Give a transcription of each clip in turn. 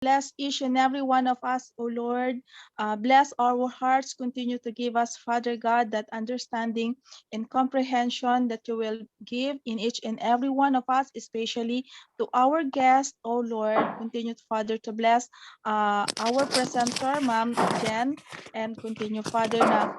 Bless each and every one of us, O Lord. Bless our hearts. Continue to give us, Father God, that understanding and comprehension that you will give in each and every one of us, especially to our guests, O Lord. Continue, Father, to bless our presenter, Ma'am Jen, and continue, Father,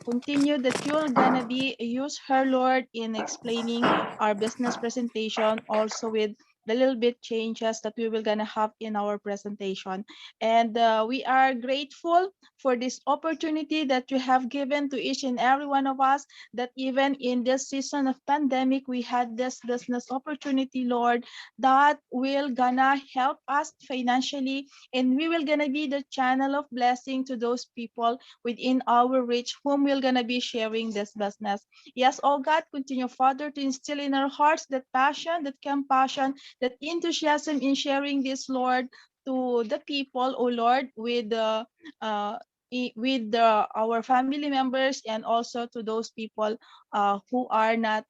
continue that you're gonna be use her, Lord, in explaining our business presentation, also with the little bit changes that we will gonna have in our presentation. And we are grateful for this opportunity that you have given to each and every one of us, that even in this season of pandemic, we had this business opportunity, Lord, that will gonna help us financially, and we will gonna be the channel of blessing to those people within our reach whom we're gonna be sharing this business. Yes, oh God, continue, Father, to instill in our hearts that passion, that compassion, that enthusiasm in sharing this, Lord, to the people, oh Lord, with uh, our family members, and also to those people who are not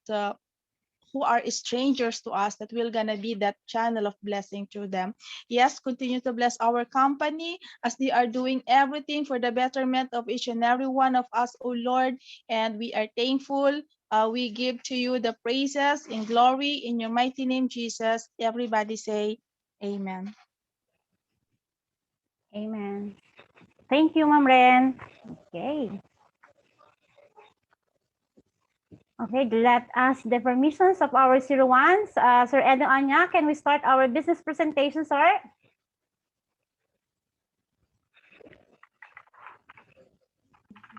who are strangers to us, that we're gonna be that channel of blessing to them. Yes, continue to bless our company as they are doing everything for the betterment of each and every one of us, oh Lord, and we are thankful. We give to you the praises and glory in your mighty name, Jesus. Everybody say amen. Amen. Thank you, Ma'am Ren. Okay. Okay, let us the permissions of our 01s. Sir Edo Anya, can we start our business presentation, sir?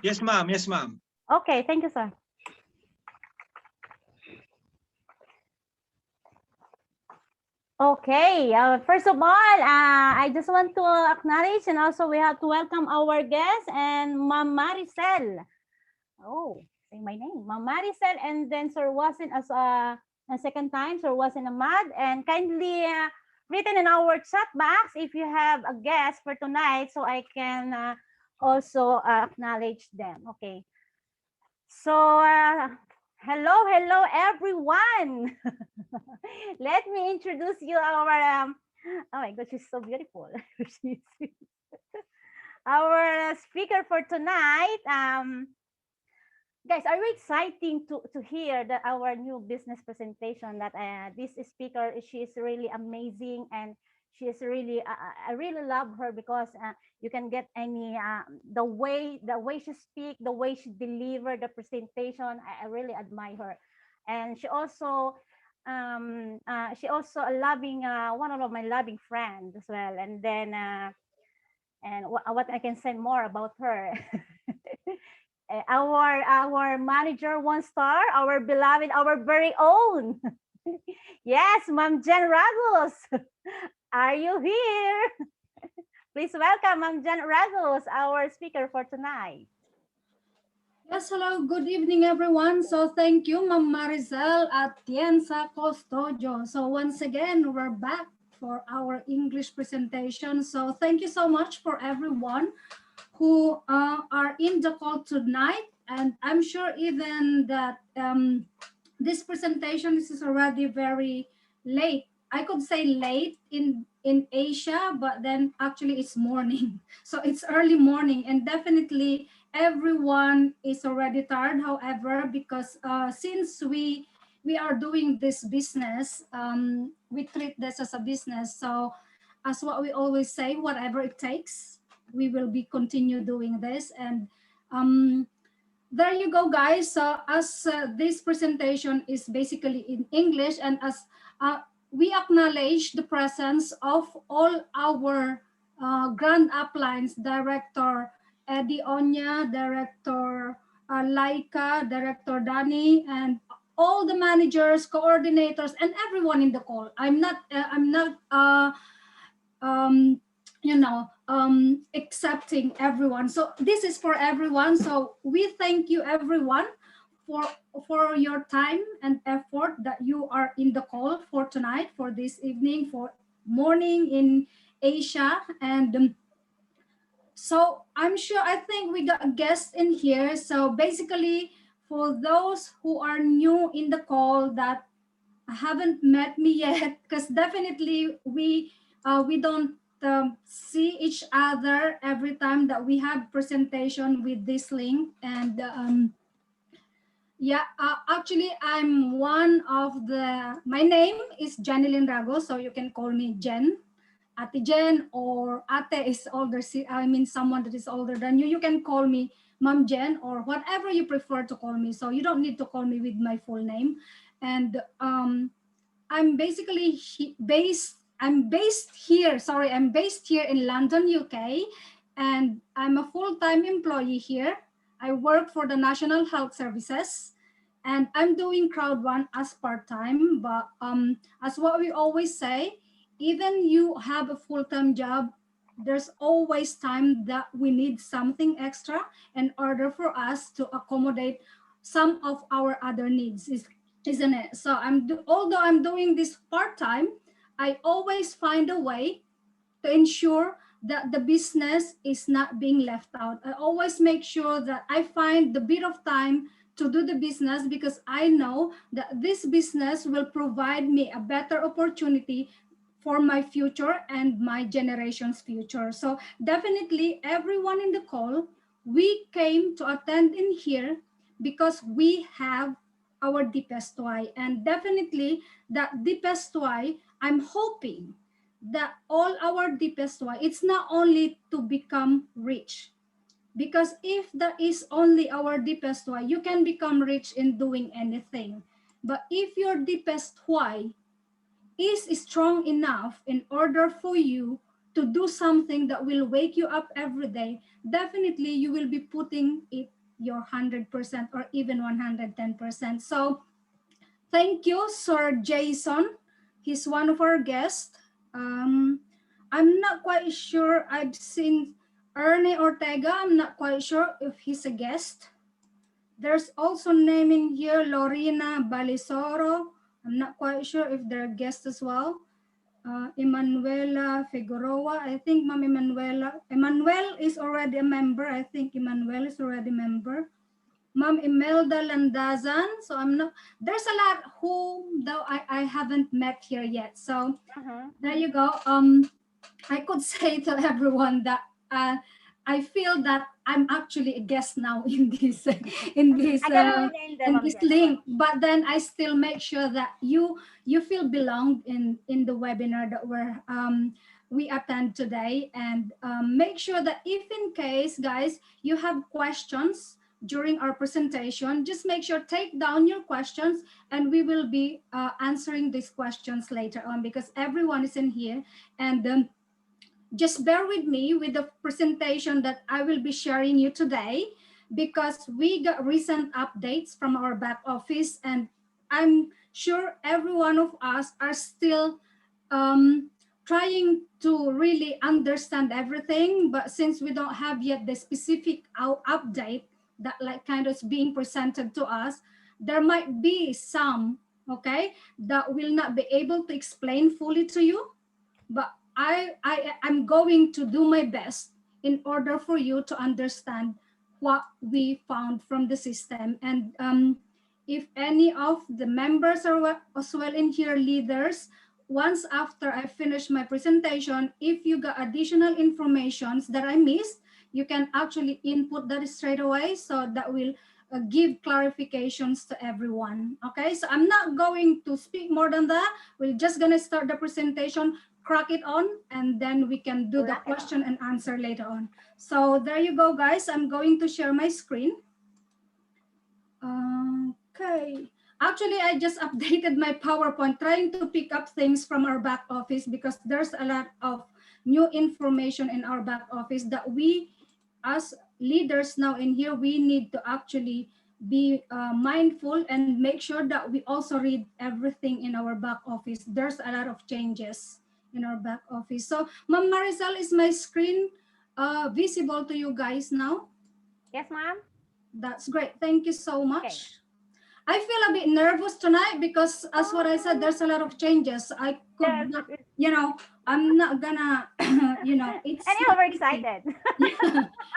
Yes, ma'am. Yes, ma'am. Okay, thank you, sir. Okay, first of all, I just want to acknowledge, and also we have to welcome our guest and Ma'am Maricel. Oh, say my name, Ma'am Maricel, and then Sir Wasin as a second time, Sir Wasin Ahmad, and kindly written in our chat box if you have a guest for tonight, so I can also acknowledge them. Okay, so hello everyone. Let me introduce you our oh my god, she's so beautiful. Our speaker for tonight. Guys, are you exciting to hear that our new business presentation? That this speaker, she is really amazing, and she is really I really love her because you can get any the way she speak, the way she deliver the presentation. I really admire her, and she also a loving one of my loving friends as well. And then and what I can say more about her. Our manager 1 star, our beloved, our very own. Yes, Ma'am Jen Ragus. Are you here? Please welcome Ma'am Jen Ragus, our speaker for tonight. Yes, hello, good evening, everyone. So thank you, Ma'am Maricel at Tienza Custodio. So once again, we're back for our English presentation. So thank you so much for everyone who are in the call tonight. And I'm sure even that this presentation is already very late. I could say late in Asia, but then actually it's morning. So it's early morning, and definitely everyone is already tired. However, because since we are doing this business, we treat this as a business. So as what we always say, whatever it takes, we will be continue doing this. And there you go, guys. So as this presentation is basically in English, and as we acknowledge the presence of all our grand uplines, Director Eddie Onya, Director Laika, Director Dani, and all the managers, coordinators, and everyone in the call. I'm not um, accepting everyone. So this is for everyone. So we thank you, everyone, for your time and effort that you are in the call for tonight, for this evening, for morning in Asia. And so I think we got a guest in here. So basically, for those who are new in the call that haven't met me yet, because definitely we don't see each other every time that we have presentation with this link. And yeah, actually, I'm one of my name is Jenilyn Ragus, so you can call me Jen. Ate Jen, or Ate is older, I mean someone that is older than you. You can call me Mom Jen or whatever you prefer to call me. So you don't need to call me with my full name. And I'm basically I'm based here, sorry, I'm based here in London, UK, and I'm a full-time employee here. I work for the National Health Services, and I'm doing CROWD1 as part-time, but as what we always say, even you have a full-time job, there's always time that we need something extra in order for us to accommodate some of our other needs, isn't it? So although I'm doing this part-time, I always find a way to ensure that the business is not being left out. I always make sure that I find the bit of time to do the business, because I know that this business will provide me a better opportunity for my future and my generation's future. So definitely everyone in the call, we came to attend in here because we have our deepest why. And definitely that deepest why, I'm hoping that all our deepest why, it's not only to become rich, because if that is only our deepest why, you can become rich in doing anything. But if your deepest why is strong enough in order for you to do something that will wake you up every day, definitely you will be putting it your 100% or even 110%. So thank you, Sir Jason. He's one of our guests. I'm not quite sure. I've seen Ernie Ortega. I'm not quite sure if he's a guest. There's also name in here, Lorena Balisoro. I'm not quite sure if they're guests as well. Emanuela Figueroa. I think Ma'am Emmanuel is already a member. I think Emmanuel is already a member. Ma'am Imelda Landazan. So I'm not, there's a lot who though I haven't met here yet. So there you go. I could say to everyone that I feel that I'm actually a guest now in this in this I can read them, in Ma'am this Jen. link. But then I still make sure that you feel belonged in the webinar that we attend today, and make sure that if in case, guys, you have questions during our presentation, just make sure take down your questions, and we will be answering these questions later on, because everyone is in here. And just bear with me with the presentation that I will be sharing you today, because we got recent updates from our back office, and I'm sure every one of us are still trying to really understand everything. But since we don't have yet the specific update that like kind of is being presented to us, there might be some, okay, that will not be able to explain fully to you. But I'm going to do my best in order for you to understand what we found from the system. And if any of the members are as well in here, leaders, once after I finish my presentation, if you got additional informations that I missed, you can actually input that straight away, so that will give clarifications to everyone. Okay, so I'm not going to speak more than that. We're just gonna start the presentation, crack it on, and then we can do the question and answer later on. So there you go, guys. I'm going to share my screen. Okay. Actually, I just updated my PowerPoint, trying to pick up things from our back office, because there's a lot of new information in our back office that we, as leaders now in here, we need to actually be mindful and make sure that we also read everything in our back office. There's a lot of changes in our back office. So, Ma'am Maricel, is my screen visible to you guys now? Yes, ma'am. That's great. Thank you so much. Okay. I feel a bit nervous tonight because, as what I said, there's a lot of changes. I could not, I'm not gonna, it's. And you're overexcited.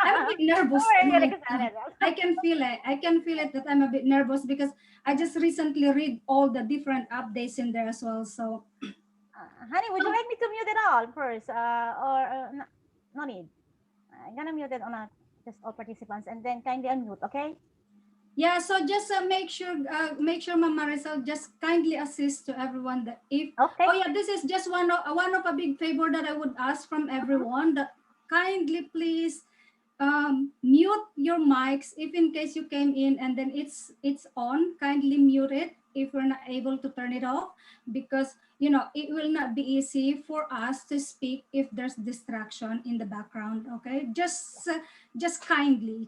I'm a bit nervous. We're really excited. I can feel it. I can feel it that I'm a bit nervous, because I just recently read all the different updates in there as well. So Honey, would you like me to mute it all first? No, no need. I'm gonna mute it on just all participants and then kindly unmute, okay? Yeah, so just make sure Mama Marisol just kindly assist to everyone that if Okay. oh yeah, this is just one of a big favor that I would ask from everyone that kindly please mute your mics if in case you came in and then it's on. Kindly mute it if we're not able to turn it off, because it will not be easy for us to speak if there's distraction in the background. Okay, just kindly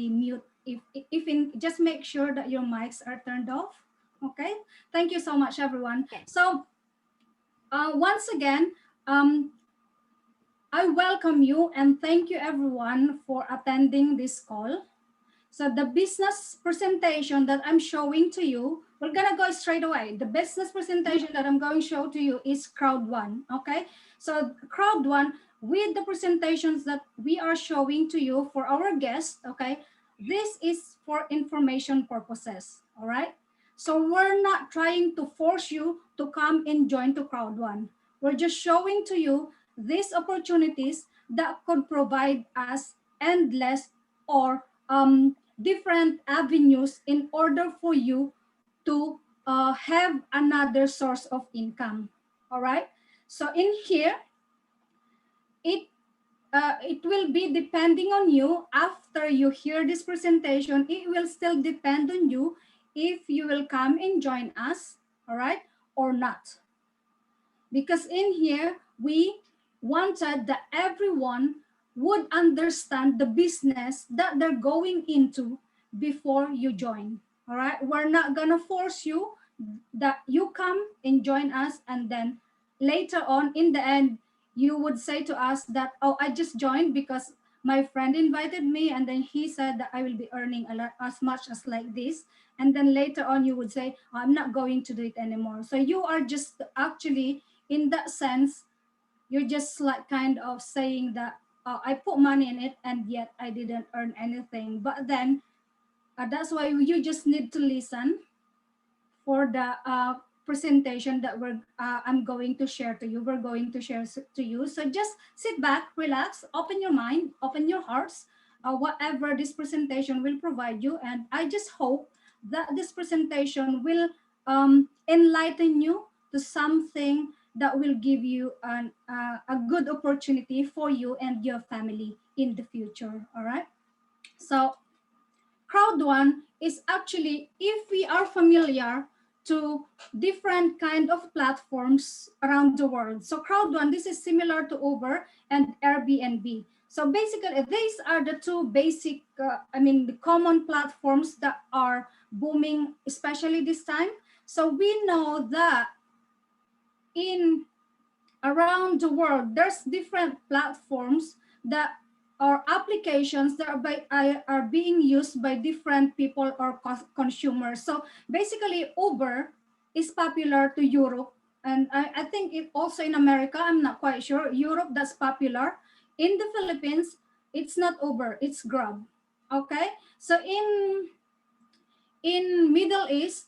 mute if in just make sure that your mics are turned off. Okay, thank you so much everyone. Okay. So once again, I welcome you and thank you everyone for attending this call. So the business presentation that I'm showing to you, we're gonna go straight away. The business presentation that I'm going to show to you is CROWD1, okay? So CROWD1, with the presentations that we are showing to you for our guests, okay? This is for information purposes, all right? So we're not trying to force you to come and join to CROWD1. We're just showing to you these opportunities that could provide us endless or different avenues in order for you to have another source of income. All right. So in here, it will be depending on you. After you hear this presentation, it will still depend on you if you will come and join us. All right, or not. Because in here, we wanted that everyone would understand the business that they're going into before you join. All right, we're not gonna force you that you come and join us, and then later on in the end, you would say to us that, oh, I just joined because my friend invited me, and then he said that I will be earning a lot as much as like this. And then later on, you would say, oh, I'm not going to do it anymore. So you are just actually, in that sense, you're just like kind of saying that I put money in it and yet I didn't earn anything. But then that's why you just need to listen for the presentation that I'm going to share to you. We're going to share to you. So just sit back, relax, open your mind, open your hearts, whatever this presentation will provide you. And I just hope that this presentation will enlighten you to something that will give you a good opportunity for you and your family in the future. All right. So CROWD1 is actually, if we are familiar to different kind of platforms around the world. So CROWD1, this is similar to Uber and Airbnb. So basically, these are the two basic, the common platforms that are booming, especially this time. So we know that in around the world, there's different platforms that are applications that are being used by different people or consumers. So basically, Uber is popular to Europe, and I think it also in America. I'm not quite sure. Europe, that's popular. In the Philippines, it's not Uber, it's Grab. Okay, so in Middle East,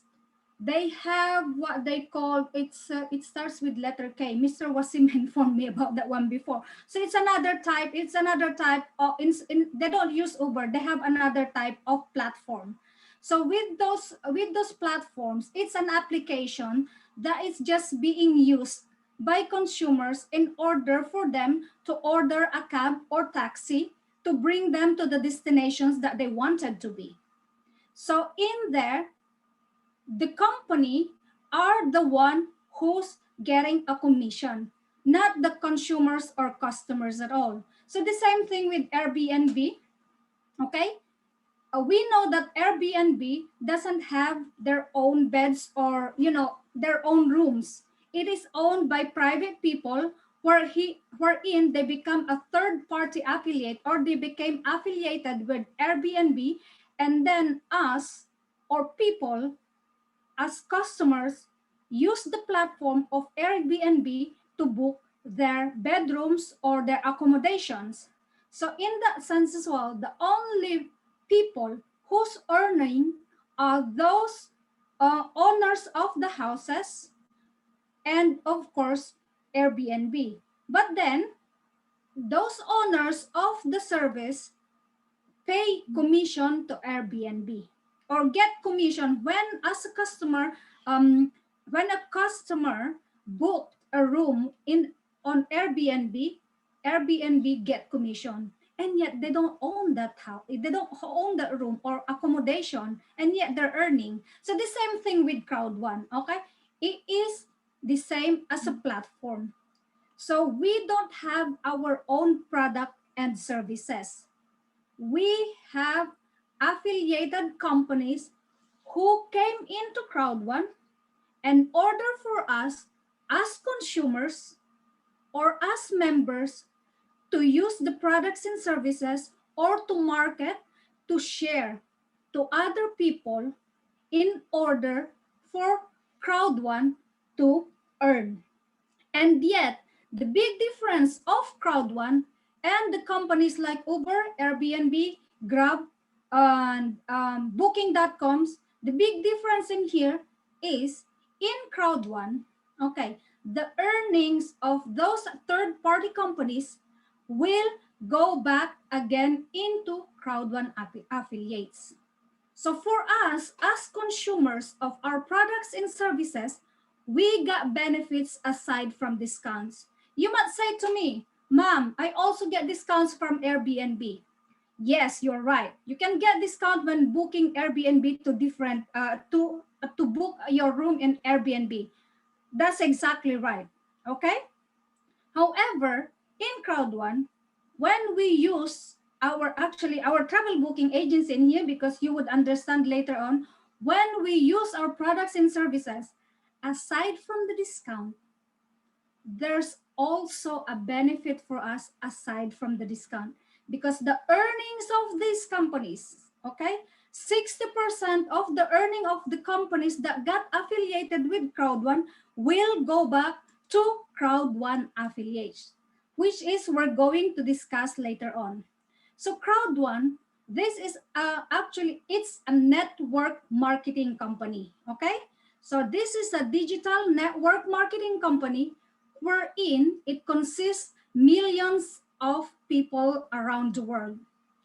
they have what they call, it starts with letter K. Mr. Wasim informed me about that one before. So it's another type of, they don't use Uber, they have another type of platform. So with those platforms, it's an application that is just being used by consumers in order for them to order a cab or taxi to bring them to the destinations that they wanted to be. So in there, the company are the one who's getting a commission, not the consumers or customers at all. So the same thing with Airbnb, okay? We know that Airbnb doesn't have their own beds or, their own rooms. It is owned by private people wherein they become a third party affiliate, or they became affiliated with Airbnb, and then us or people as customers use the platform of Airbnb to book their bedrooms or their accommodations. So in that sense as well, the only people who's earning are those owners of the houses and of course, Airbnb. But then those owners of the service pay commission to Airbnb or get commission when as a customer when a customer booked a room in on Airbnb get commission, and yet they don't own that house, they don't own that room or accommodation, and yet they're earning. So the same thing with Crowd1. Okay, it is the same as a platform. So we don't have our own product and services. We have affiliated companies who came into Crowd1 in order for us as consumers or as members to use the products and services or to market, to share to other people in order for Crowd1 to earn. And yet, the big difference of Crowd1 and the companies like Uber, Airbnb, Grab, and Booking.coms, the big difference in here is in Crowd1, okay, the earnings of those third-party companies will go back again into Crowd1 affiliates. So for us, as consumers of our products and services, we got benefits aside from discounts. You might say to me, Mom, I also get discounts from Airbnb. Yes, you're right. You can get discount when booking Airbnb to different to book your room in Airbnb. That's exactly right. Okay? However, in Crowd1, when we use our travel booking agency in here, because you would understand later on, when we use our products and services, aside from the discount, there's also a benefit for us aside from the discount, because the earnings of these companies, okay, 60% of the earning of the companies that got affiliated with Crowd1 will go back to Crowd1 affiliates, which is we're going to discuss later on. So Crowd1, this is actually, it's a network marketing company, okay? So this is a digital network marketing company wherein it consists millions of people around the world,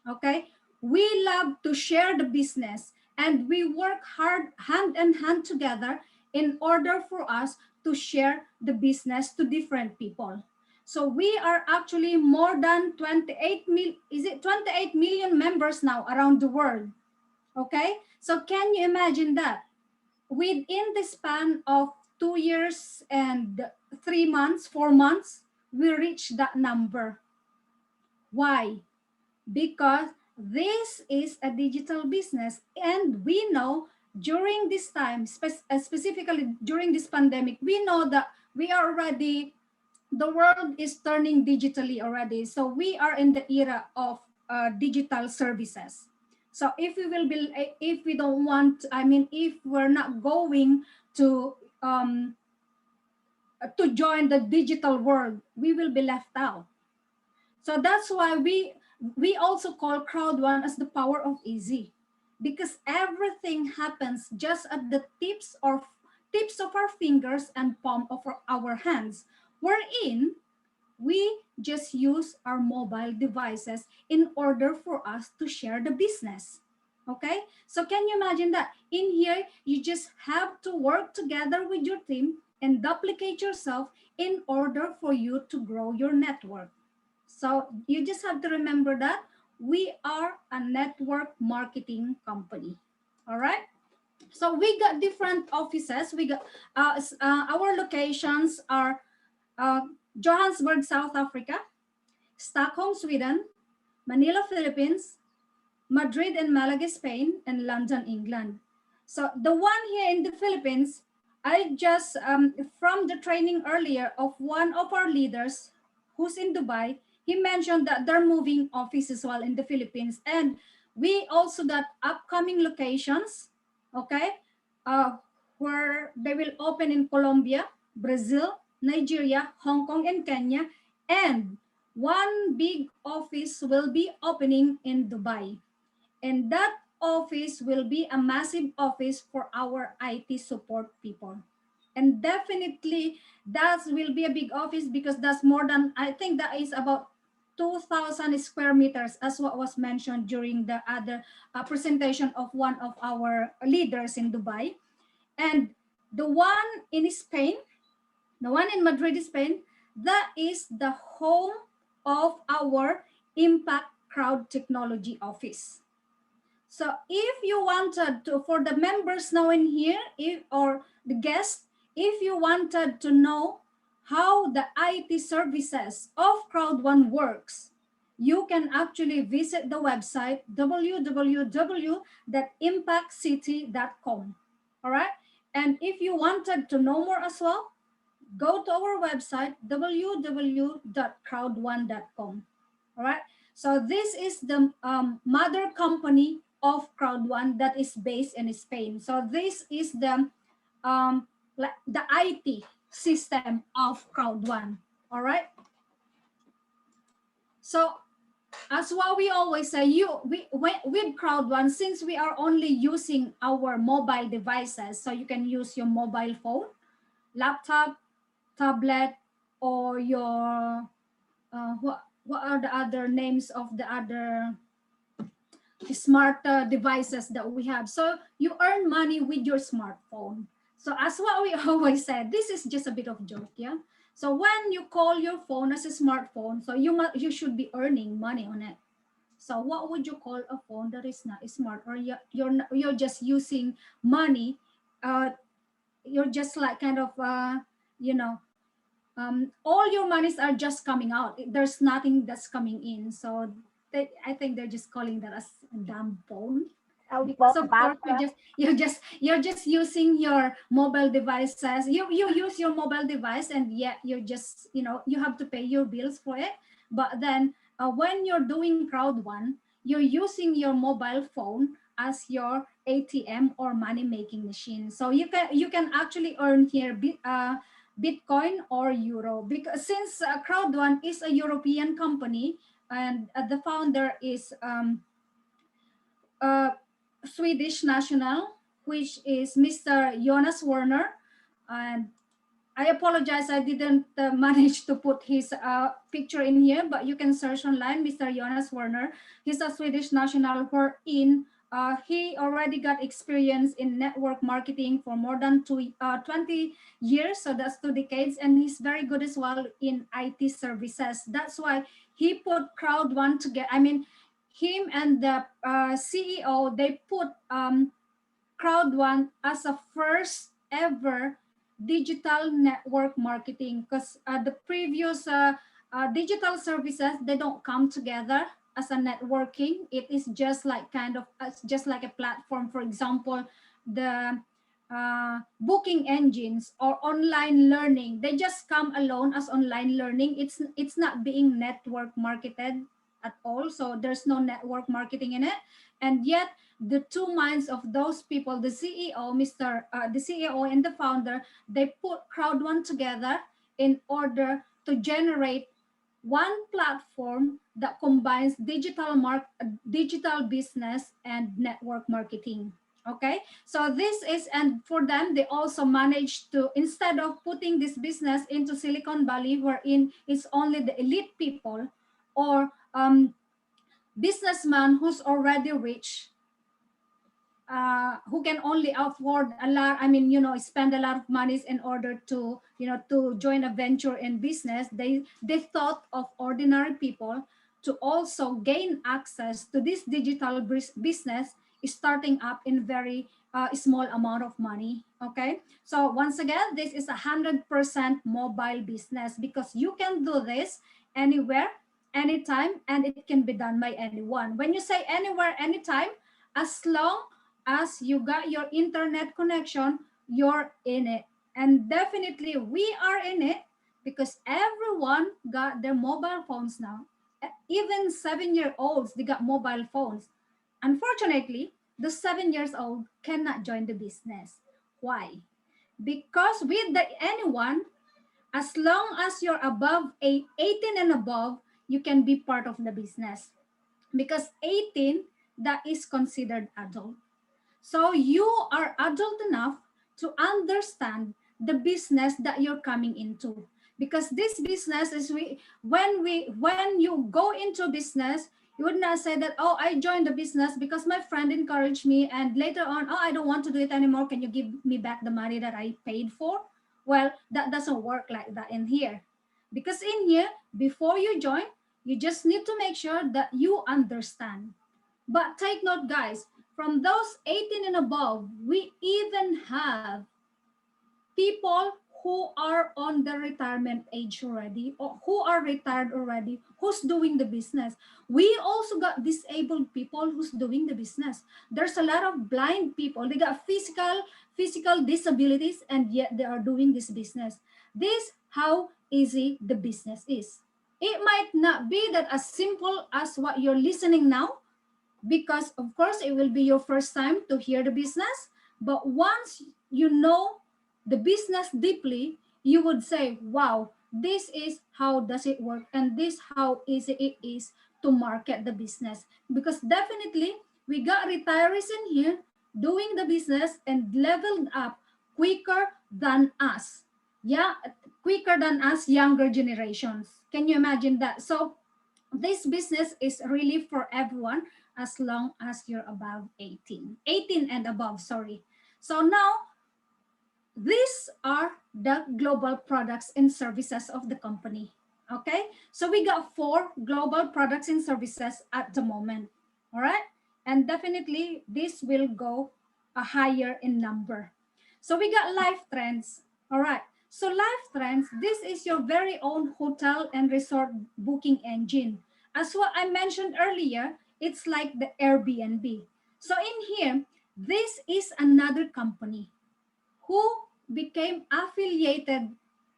okay? We love to share the business and we work hard hand in hand together in order for us to share the business to different people. So we are actually more than 28 million members now around the world, okay? So can you imagine that? Within the span of 2 years and 3 months, 4 months, we reach that number. Why? Because this is a digital business, and we know during this time, specifically during this pandemic, we know that we are already, the world is turning digitally already. So we are in the era of digital services. So if we don't want, I mean, if we're not going to join the digital world, we will be left out. So that's why we also call Crowd1 as the power of easy, because everything happens just at the tips of our fingers and palm of our hands, wherein we just use our mobile devices in order for us to share the business. Okay, so can you imagine that in here you just have to work together with your team and duplicate yourself in order for you to grow your network. So you just have to remember that we are a network marketing company. All right. So we got different offices. We got our locations are Johannesburg, South Africa, Stockholm, Sweden, Manila, Philippines, Madrid and Malaga, Spain, and London, England. So the one here in the Philippines, I just, from the training earlier of one of our leaders who's in Dubai, he mentioned that they're moving office as well in the Philippines. And we also got upcoming locations, okay, where they will open in Colombia, Brazil, Nigeria, Hong Kong, and Kenya. And one big office will be opening in Dubai. And that office will be a massive office for our IT support people. And definitely that will be a big office because that's more than, I think that is about 2,000 square meters, as what was mentioned during the other presentation of one of our leaders in Dubai. And the one in Spain, the one in Madrid, Spain, that is the home of our Impact Crowd Technology Office. So if you wanted to, for the members now in here, if, or the guests, if you wanted to know how the IT services of CROWD1 works, you can actually visit the website www.impactcity.com. All right. And if you wanted to know more as well, go to our website www.crowd1.com. All right. So this is the mother company of CROWD1 that is based in Spain. So this is the the IT system of CROWD1. All right. So as what we always say, with CROWD1, since we are only using our mobile devices, so you can use your mobile phone, laptop, tablet, or your what are the other names of the other smart devices that we have. So you earn money with your smartphone. So as what we always said, this is just a bit of joke, yeah. So when you call your phone as a smartphone, so you should be earning money on it. So what would you call a phone that is not smart, or you're just using money? You're just like kind of you know, all your monies are just coming out. There's nothing that's coming in. So I think they're just calling that as a dumb phone. Because of course you're just using your mobile devices. You use your mobile device, and yet you're just, you know, you have to pay your bills for it. But then when you're doing CROWD1, you're using your mobile phone as your ATM or money making machine. So you can actually earn here Bitcoin or Euro, because since CROWD1 is a European company, and the founder is Swedish national, which is Mr. Jonas Werner. And I apologize, I didn't manage to put his picture in here, but you can search online, Mr. Jonas Werner. He's a Swedish national wherein he already got experience in network marketing for more than 20 years, so that's 2 decades, and he's very good as well in IT services. That's why he put CROWD1 together. I mean, him and the CEO, they put CROWD1 as a first ever digital network marketing, because the previous digital services, they don't come together as a networking. It is just like kind of just like a platform. For example, the booking engines or online learning, they just come alone as online learning. It's not being network marketed at all. So there's no network marketing in it. And yet the two minds of those people, the CEO, the CEO and the founder, they put CROWD1 together in order to generate one platform that combines digital business and network marketing. Okay, so this is, and for them, they also managed to, instead of putting this business into Silicon Valley, wherein it's only the elite people or businessman who's already rich, who can only afford a lot, I mean, you know, spend a lot of monies in order to, you know, to join a venture in business. They thought of ordinary people to also gain access to this digital business, starting up in very small amount of money. Okay, so once again, this is 100% mobile business, because you can do this anywhere, anytime, and it can be done by anyone. When you say anywhere, anytime, as long as you got your internet connection, you're in it. And definitely we are in it, because everyone got their mobile phones now. Even 7-year-olds, they got mobile phones. Unfortunately, the 7 years old cannot join the business. Why? Because with anyone, as long as you're above 18 and above, you can be part of the business. Because 18, that is considered adult. So you are adult enough to understand the business that you're coming into. Because this business is when you go into business, you would not say that, oh, I joined the business because my friend encouraged me, and later on, oh, I don't want to do it anymore. Can you give me back the money that I paid for? Well, that doesn't work like that in here. Because in here, before you join, you just need to make sure that you understand. But take note, guys, from those 18 and above, we even have people who are on the retirement age already, or who are retired already, who's doing the business. We also got disabled people who's doing the business. There's a lot of blind people. They got physical disabilities, and yet they are doing this business. This how easy the business is. It might not be that as simple as what you're listening now, because of course it will be your first time to hear the business, but once you know the business deeply, you would say, wow, this is how does it work, and this how easy it is to market the business. Because definitely we got retirees in here doing the business and leveled up quicker than us. Yeah, quicker than us younger generations. Can you imagine that? So this business is really for everyone as long as you're above 18 and above, sorry. So now these are the global products and services of the company. Okay, so we got 4 global products and services at the moment. All right, and definitely this will go higher in number. So we got Life Trends. All right, so Life Trends, this is your very own hotel and resort booking engine. As what I mentioned earlier, it's like the Airbnb. So in here, this is another company who became affiliated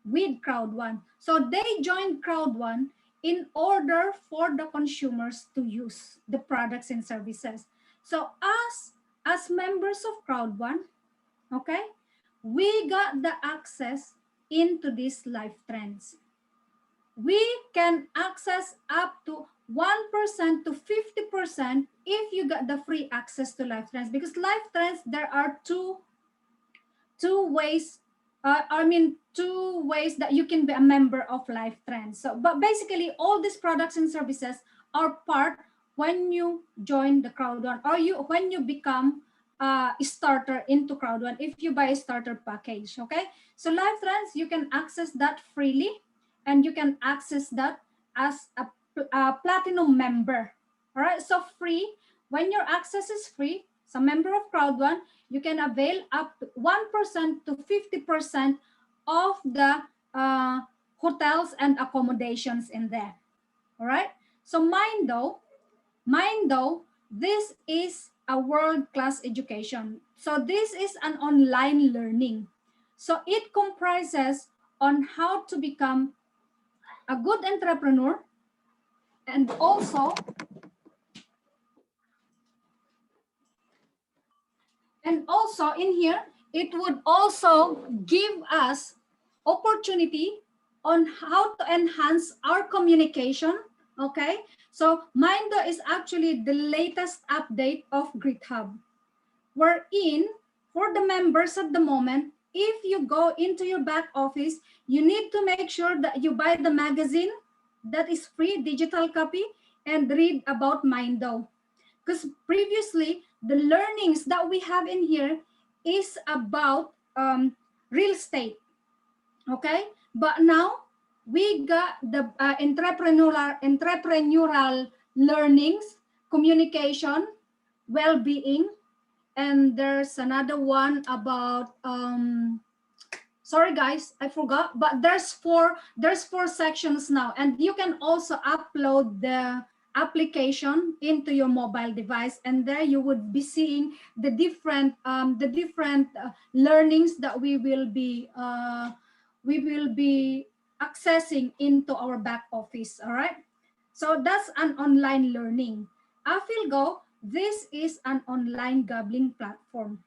with CROWD1. So they joined CROWD1 in order for the consumers to use the products and services. So as members of CROWD1, okay, we got the access into these life trends. We can access up to 1% to 50% if you got the free access to life trends, because life trends, there are two ways, two ways that you can be a member of Life Trends. So, but basically all these products and services are part when you join the CROWD1, or when you become a starter into CROWD1, if you buy a starter package, okay? So Life Trends, you can access that freely, and you can access that as a platinum member, all right? So free, when your access is free, so member of CROWD1, you can avail up to 1% to 50% of the hotels and accommodations in there. All right. So Mindo, this is a world-class education. So this is an online learning. So it comprises on how to become a good entrepreneur, and also in here, it would also give us opportunity on how to enhance our communication, okay? So Mindo is actually the latest update of GitHub, wherein for the members at the moment, if you go into your back office, you need to make sure that you buy the magazine that is free, digital copy, and read about Mindo. Because previously, the learnings that we have in here is about real estate, okay? But now we got the entrepreneurial learnings, communication, well-being, and there's another one about sorry guys, I forgot, but there's four sections now, and you can also upload the application into your mobile device, and there you would be seeing the different learnings that we will be accessing into our back office. All right, so that's an online learning. Afilgo, this is an online gambling platform.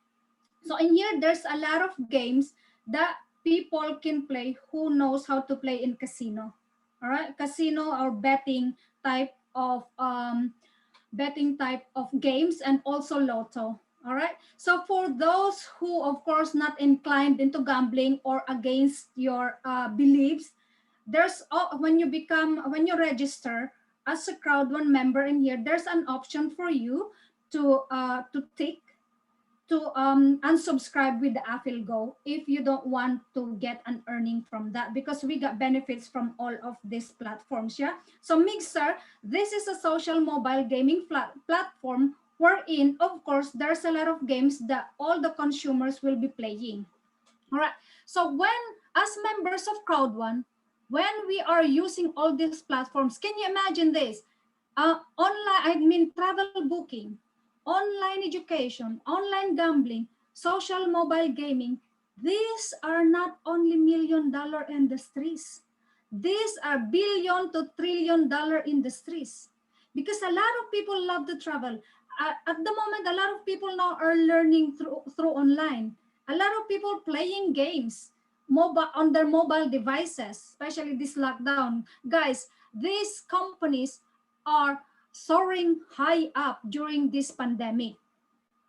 So in here, there's a lot of games that people can play who knows how to play in casino. All right, casino or betting type of games, and also lotto. All right. So for those who, of course, not inclined into gambling or against your beliefs, there's when you register as a Crowd1 member in here, there's an option for you to tick to unsubscribe with the Affil Go if you don't want to get an earning from that, because we got benefits from all of these platforms. Yeah. So Mixer, this is a social mobile gaming platform wherein, of course, there's a lot of games that all the consumers will be playing. All right. So when, as members of Crowd1, when we are using all these platforms, can you imagine this? Online, I mean, travel booking, online education, online gambling, social mobile gaming. These are not only $1 million industries. These are billion to $1 trillion industries, because a lot of people love to travel. At the moment, a lot of people now are learning through online. A lot of people playing games mobile on their mobile devices, especially this lockdown. Guys, these companies are soaring high up during this pandemic.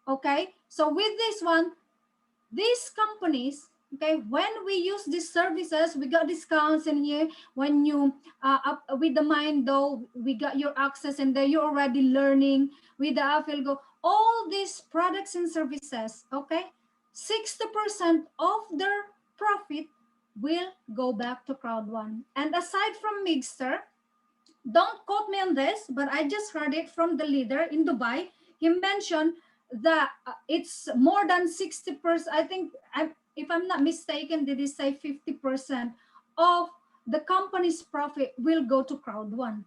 Okay, so with this one, these companies, okay, when we use these services, we got discounts in here. When you up with the Mind though, we got your access, and there you're already learning with the Affil Go. All these products and services, okay, 60% of their profit will go back to Crowd1. And aside from Mixer, don't quote me on this, but I just heard it from the leader in Dubai. He mentioned that it's more than 60%. I think, if I'm not mistaken, did he say 50% of the company's profit will go to Crowd1?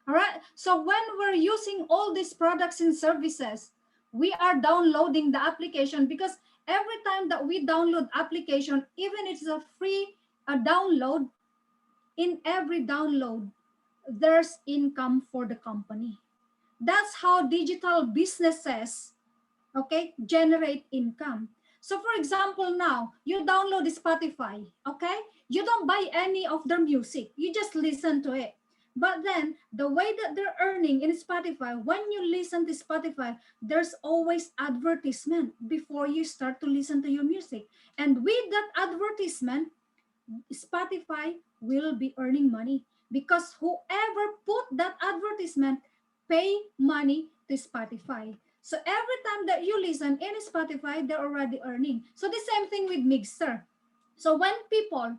All right. So when we're using all these products and services, we are downloading the application, because every time that we download application, even if it's a free download, in every download, there's income for the company. That's how digital businesses, okay, generate income. So for example, now you download Spotify, okay? You don't buy any of their music, you just listen to it. But then the way that they're earning in Spotify, when you listen to Spotify, there's always advertisement before you start to listen to your music. And with that advertisement, Spotify will be earning money, because whoever put that advertisement pay money to Spotify. So every time that you listen in Spotify, they're already earning. So the same thing with Mixer. So when people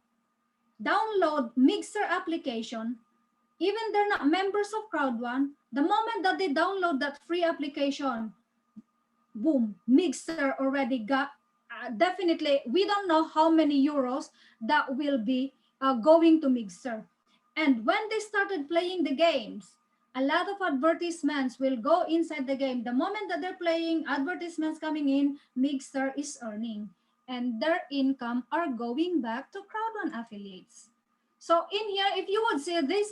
download Mixer application, even they're not members of Crowd1, the moment that they download that free application, boom, Mixer already got, definitely, we don't know how many euros that will be going to Mixer. And when they started playing the games, a lot of advertisements will go inside the game. The moment that they're playing, advertisements coming in, Mixer is earning, and their income are going back to Crowd1 affiliates. So in here, if you would say, this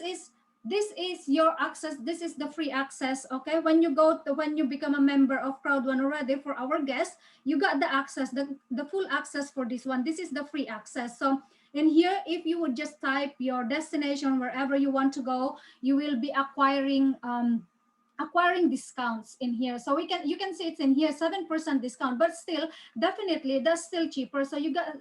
is your access, this is the free access. Okay, when you become a member of Crowd1 already, for our guests, you got the access, the full access for this one. This is the free access. So in here, if you would just type your destination wherever you want to go, you will be acquiring discounts in here. So you can see it's in here 7% discount, but still, definitely that's still cheaper. So you got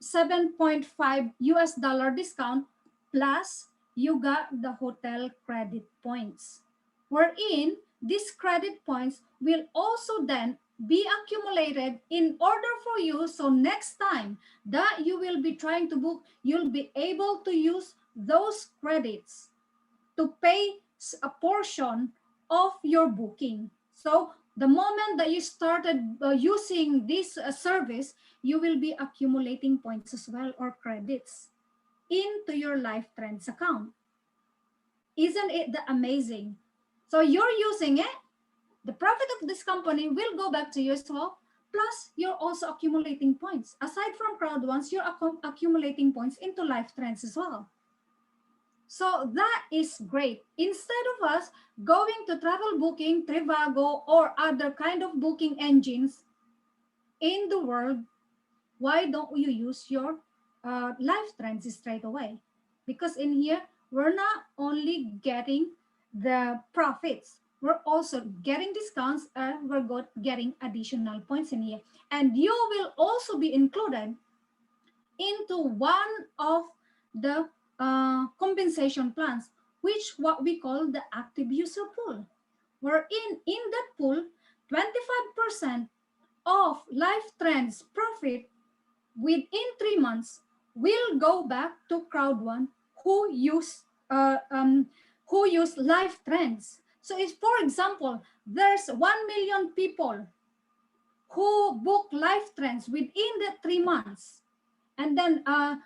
7.5 US dollar discount, plus you got the hotel credit points, wherein these credit points will also then be accumulated in order for you, so next time that you will be trying to book, you'll be able to use those credits to pay a portion of your booking. So the moment that you started using this service, you will be accumulating points as well, or credits, into your Life Trends account. Isn't it amazing? So you're using it, the profit of this company will go back to you as well, plus you're also accumulating points. Aside from Crowd1, you're accumulating points into Life Trends as well. So that is great. Instead of us going to travel booking, Trivago, or other kind of booking engines in the world, why don't you use your Life Trends straight away? Because in here, we're not only getting the profits, we're also getting discounts and getting additional points in here. And you will also be included into one of the compensation plans, which what we call the active user pool. Wherein in that pool, 25% of Life Trends profit within 3 months will go back to CROWD1 who use Life Trends. So if, for example, there's 1 million people who book Life Trends within the 3 months, and then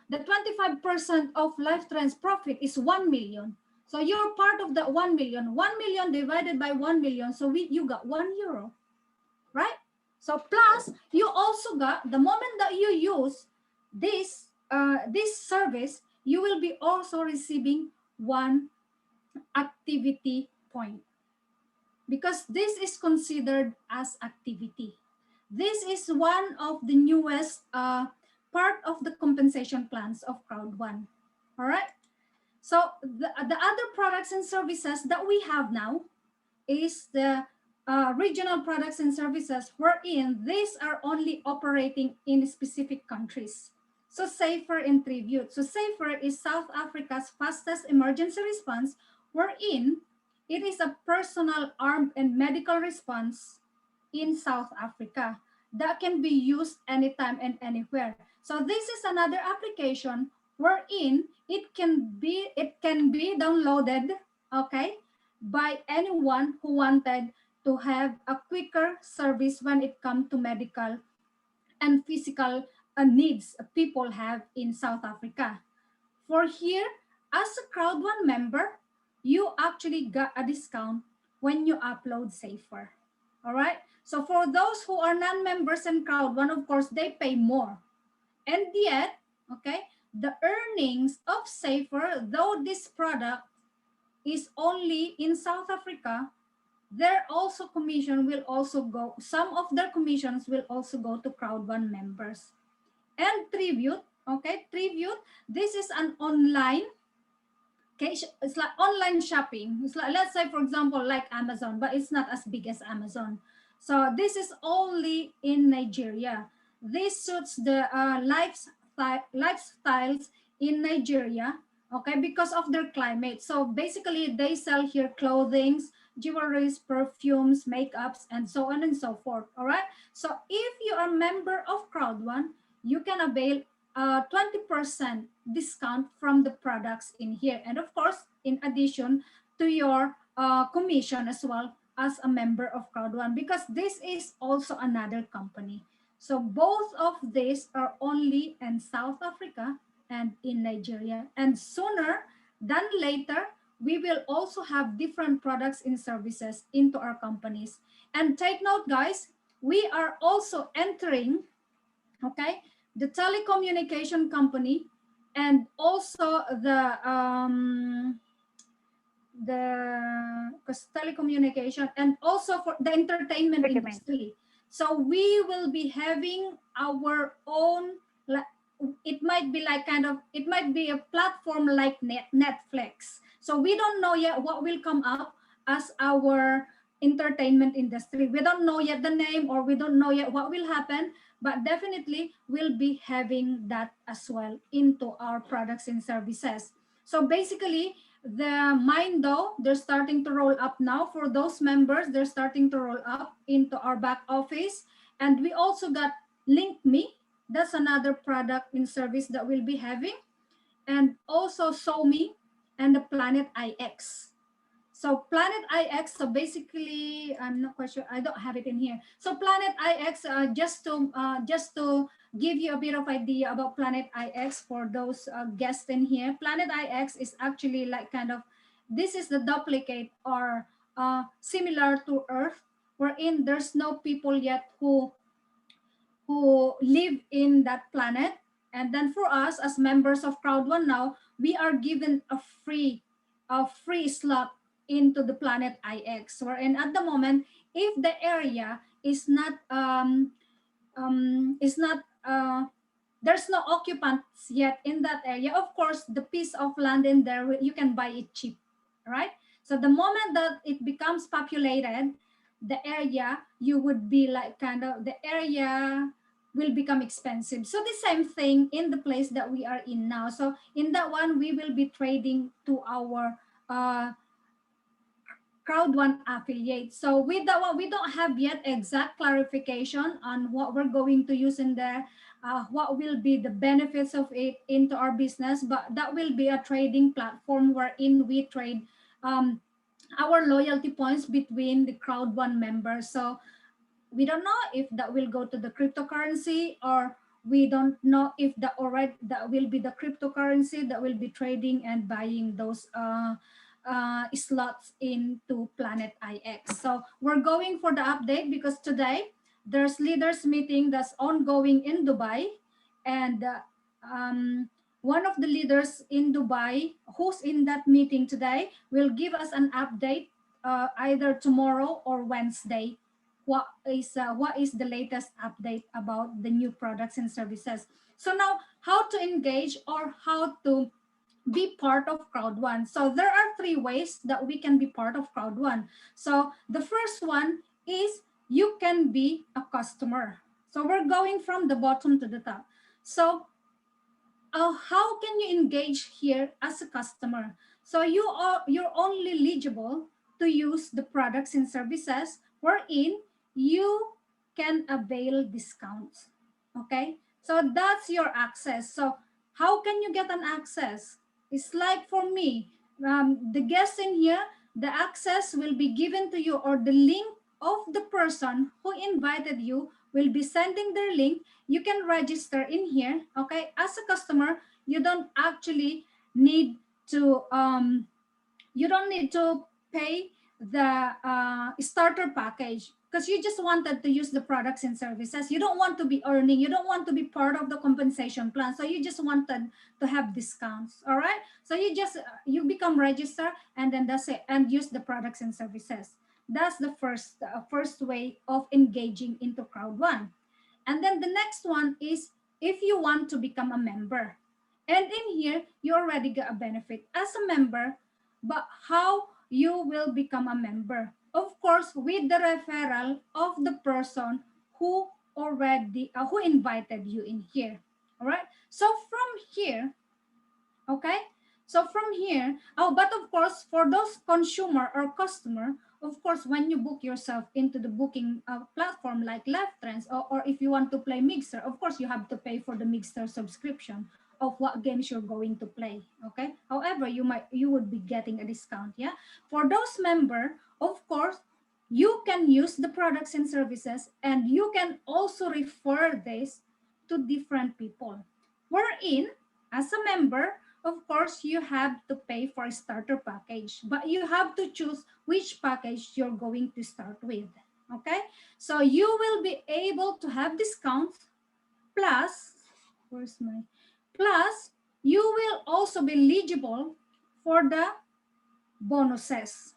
the 25% of Life Trends profit is 1 million. So you're part of that 1 million. 1 million divided by 1 million, so you got €1, right? So plus you also got, the moment that you use this service, you will be also receiving 1 activity point, because this is considered as activity. This is one of the newest part of the compensation plans of CROWD1. All right. So the other products and services that we have now is the regional products and services, wherein these are only operating in specific countries. So Safer and Tribute. So Safer is South Africa's fastest emergency response, wherein it is a personal armed and medical response in South Africa that can be used anytime and anywhere. So this is another application wherein it can be downloaded, okay, by anyone who wanted to have a quicker service when it comes to medical and physical needs people have in South Africa. For here, as a CROWD1 member, you actually got a discount when you upload Safer. All right. So for those who are non-members in CROWD1, of course, they pay more. And yet, okay, the earnings of Safer, though this product is only in South Africa, their also commission will also go, some of their commissions will also go to CROWD1 members. And Tribute, okay, Tribute, this is an online, okay, it's like online shopping. It's like, let's say, for example, like Amazon, but it's not as big as Amazon. So this is only in Nigeria. This suits the lifestyles in Nigeria, okay, because of their climate. So basically, they sell here clothing, jewelries, perfumes, makeups, and so on and so forth. All right. So if you are a member of CROWD1, you can avail 20% discount from the products in here. And of course, in addition to your commission as well as a member of CROWD1, because this is also another company. So both of these are only in South Africa and in Nigeria. And sooner than later, we will also have different products and services into our companies. And take note, guys, we are also entering, okay, the telecommunication company, and also the telecommunication, and also for the entertainment industry. So we will be having our own, it might be like kind of, it might be a platform like Netflix. So we don't know yet what will come up as our entertainment industry. We don't know yet the name, or we don't know yet what will happen, but definitely we'll be having that as well into our products and services. So basically, the Mindo, they're starting to roll up now. For those members, they're starting to roll up into our back office. And we also got Link Me. That's another product and service that we'll be having. And also SoMe and the Planet IX. So Planet IX, so basically, I'm not quite sure, I don't have it in here. So Planet IX, just to give you a bit of idea about Planet IX for those guests in here, Planet IX is actually like kind of, this is the duplicate or similar to Earth, wherein there's no people yet who live in that planet. And then for us as members of CROWD1 now, we are given a free slot into the Planet IX, wherein at the moment, if the area is not there's no occupants yet in that area, of course the piece of land in there, you can buy it cheap, right? So the moment that it becomes populated, the area you would be like kind of the area will become expensive. So the same thing in the place that we are in now. So in that one, we will be trading to our CROWD1 affiliate. So with that one, we don't have yet exact clarification on what we're going to use in there, what will be the benefits of it into our business, but that will be a trading platform wherein we trade um, our loyalty points between the CROWD1 members. So we don't know if that will go to the cryptocurrency, or we don't know if that will be the cryptocurrency that will be trading and buying those slots into Planet IX. So we're going for the update because today there's leaders meeting that's ongoing in Dubai, and one of the leaders in Dubai who's in that meeting today will give us an update either tomorrow or Wednesday. What is the latest update about the new products and services? So now, how to engage or how to be part of CROWD1. So there are three ways that we can be part of CROWD1. So the first one is you can be a customer. So we're going from the bottom to the top. So how can you engage here as a customer? So you're only eligible to use the products and services wherein you can avail discounts. Okay, so that's your access. So how can you get an access? It's like for me, the guests in here, the access will be given to you, or the link of the person who invited you will be sending their link. You can register in here. Okay, as a customer, you don't actually need to pay the starter package, because you just wanted to use the products and services. You don't want to be earning, you don't want to be part of the compensation plan, so you just wanted to have discounts. All right, so you become register, and then that's it, and use the products and services. That's the first way of engaging into CROWD1. And then the next one is if you want to become a member. And in here, you already get a benefit as a member, but how you will become a member? Of course, with the referral of the person who who invited you in here. All right. So from here, okay, so from here, but of course, for those consumer or customer, of course, when you book yourself into the booking platform like LiveTrends, or if you want to play Mixer, of course, you have to pay for the Mixer subscription of what games you're going to play. Okay, however, you would be getting a discount. Yeah, for those member, of course, you can use the products and services, and you can also refer this to different people. Wherein, as a member, of course, you have to pay for a starter package, but you have to choose which package you're going to start with. Okay, so you will be able to have discounts, plus, plus you will also be eligible for the bonuses.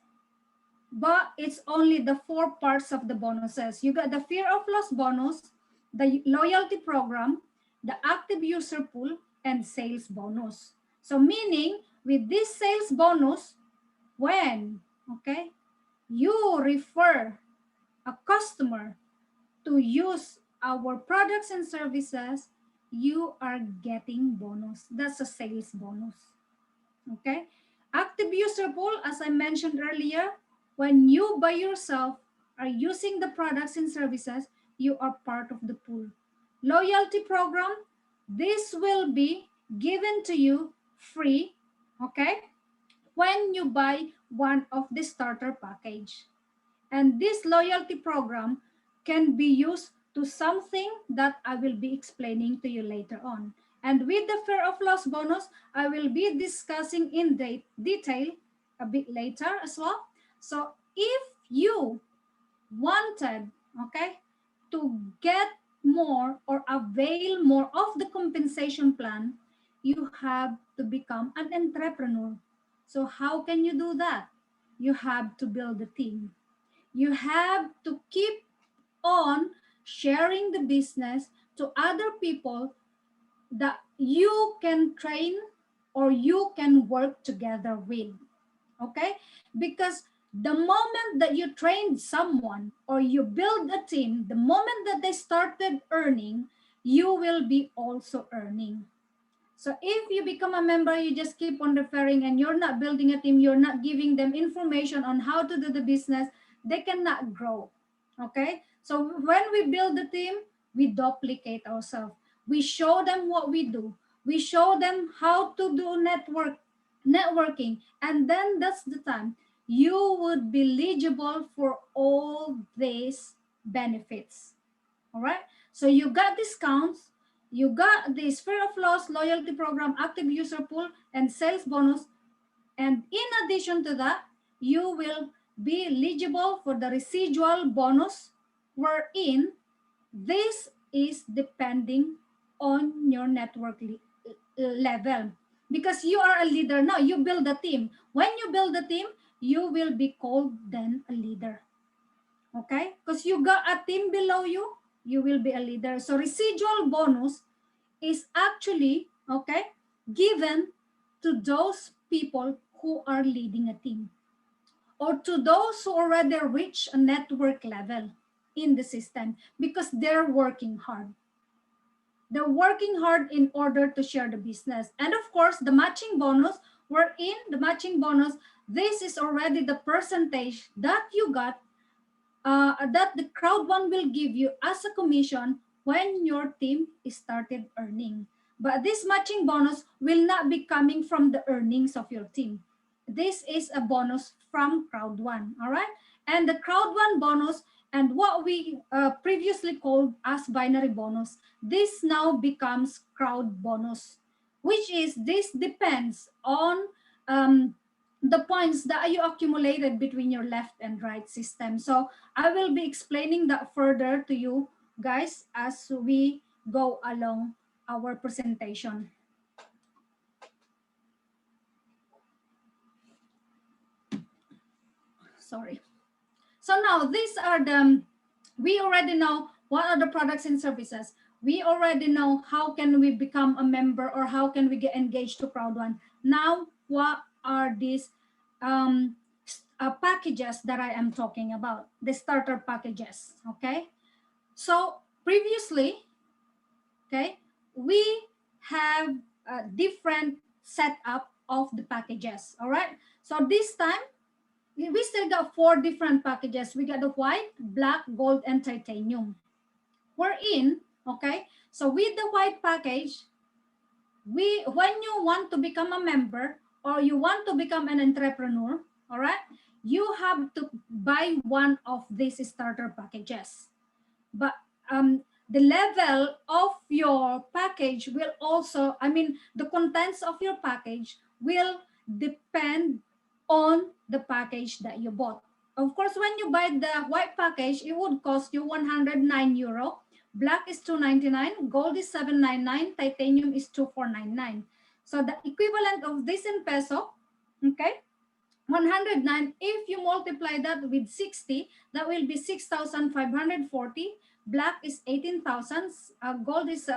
But it's only the 4 parts of the bonuses. You got the fear of loss bonus, the loyalty program, the active user pool, and sales bonus. So meaning with this sales bonus, when, okay, you refer a customer to use our products and services, you are getting bonus. That's a sales bonus. Okay, active user pool, as I mentioned earlier, when you by yourself are using the products and services, you are part of the pool. Loyalty program, this will be given to you free, okay, when you buy one of the starter package. And this loyalty program can be used to something that I will be explaining to you later on. And with the fear of loss bonus, I will be discussing in detail a bit later as well. So if you wanted, okay, to get more or avail more of the compensation plan, you have to become an entrepreneur. So how can you do that? You have to build a team. You have to keep on sharing the business to other people that you can train or you can work together with. okay? Because the moment that you trained someone or you build a team, the moment that they started earning, you will be also earning. So if you become a member, you just keep on referring and you're not building a team, you're not giving them information on how to do the business, they cannot grow. Okay? So when we build the team, we duplicate ourselves. We show them what we do. We show them how to do networking. And then that's the time you would be eligible for all these benefits. All right. So you got discounts, you got the sphere of loss, loyalty program, active user pool, and sales bonus. And in addition to that, you will be eligible for the residual bonus, wherein this is depending on your network level. Because you are a leader now, you build a team. When you build a team, you will be called then a leader. Okay? Because you got a team below you, you will be a leader. So residual bonus is actually, okay, given to those people who are leading a team or to those who already reach a network level in the system because they're working hard. They're working hard in order to share the business. And of course, the matching bonus, wherein the matching bonus, this is already the percentage that you got that the CROWD1 will give you as a commission when your team started earning. But this matching bonus will not be coming from the earnings of your team. This is a bonus from CROWD1, all right? And the CROWD1 bonus and what we previously called as binary bonus, this now becomes CROWD bonus, which is this depends on the points that you accumulated between your left and right system. So I will be explaining that further to you guys as we go along our presentation. Sorry. So now these are the, we already know what are the products and services. We already know how can we become a member or how can we get engaged to CROWD1. Now, what are these packages that I am talking about? The starter packages, okay? So previously, okay, we have a different setup of the packages, all right? So this time, we still got 4 different packages. We got the white, black, gold, and titanium. We're in, okay? So with the white package, when you want to become a member or you want to become an entrepreneur, all right, you have to buy one of these starter packages. But the level of your package will also, I mean, the contents of your package will depend on the package that you bought. Of course, when you buy the white package, it would cost you 109 euro. Black is 299, gold is 799, titanium is 2499. So the equivalent of this in peso, okay, 109, if you multiply that with 60, that will be 6,540. Black is 18,000, gold is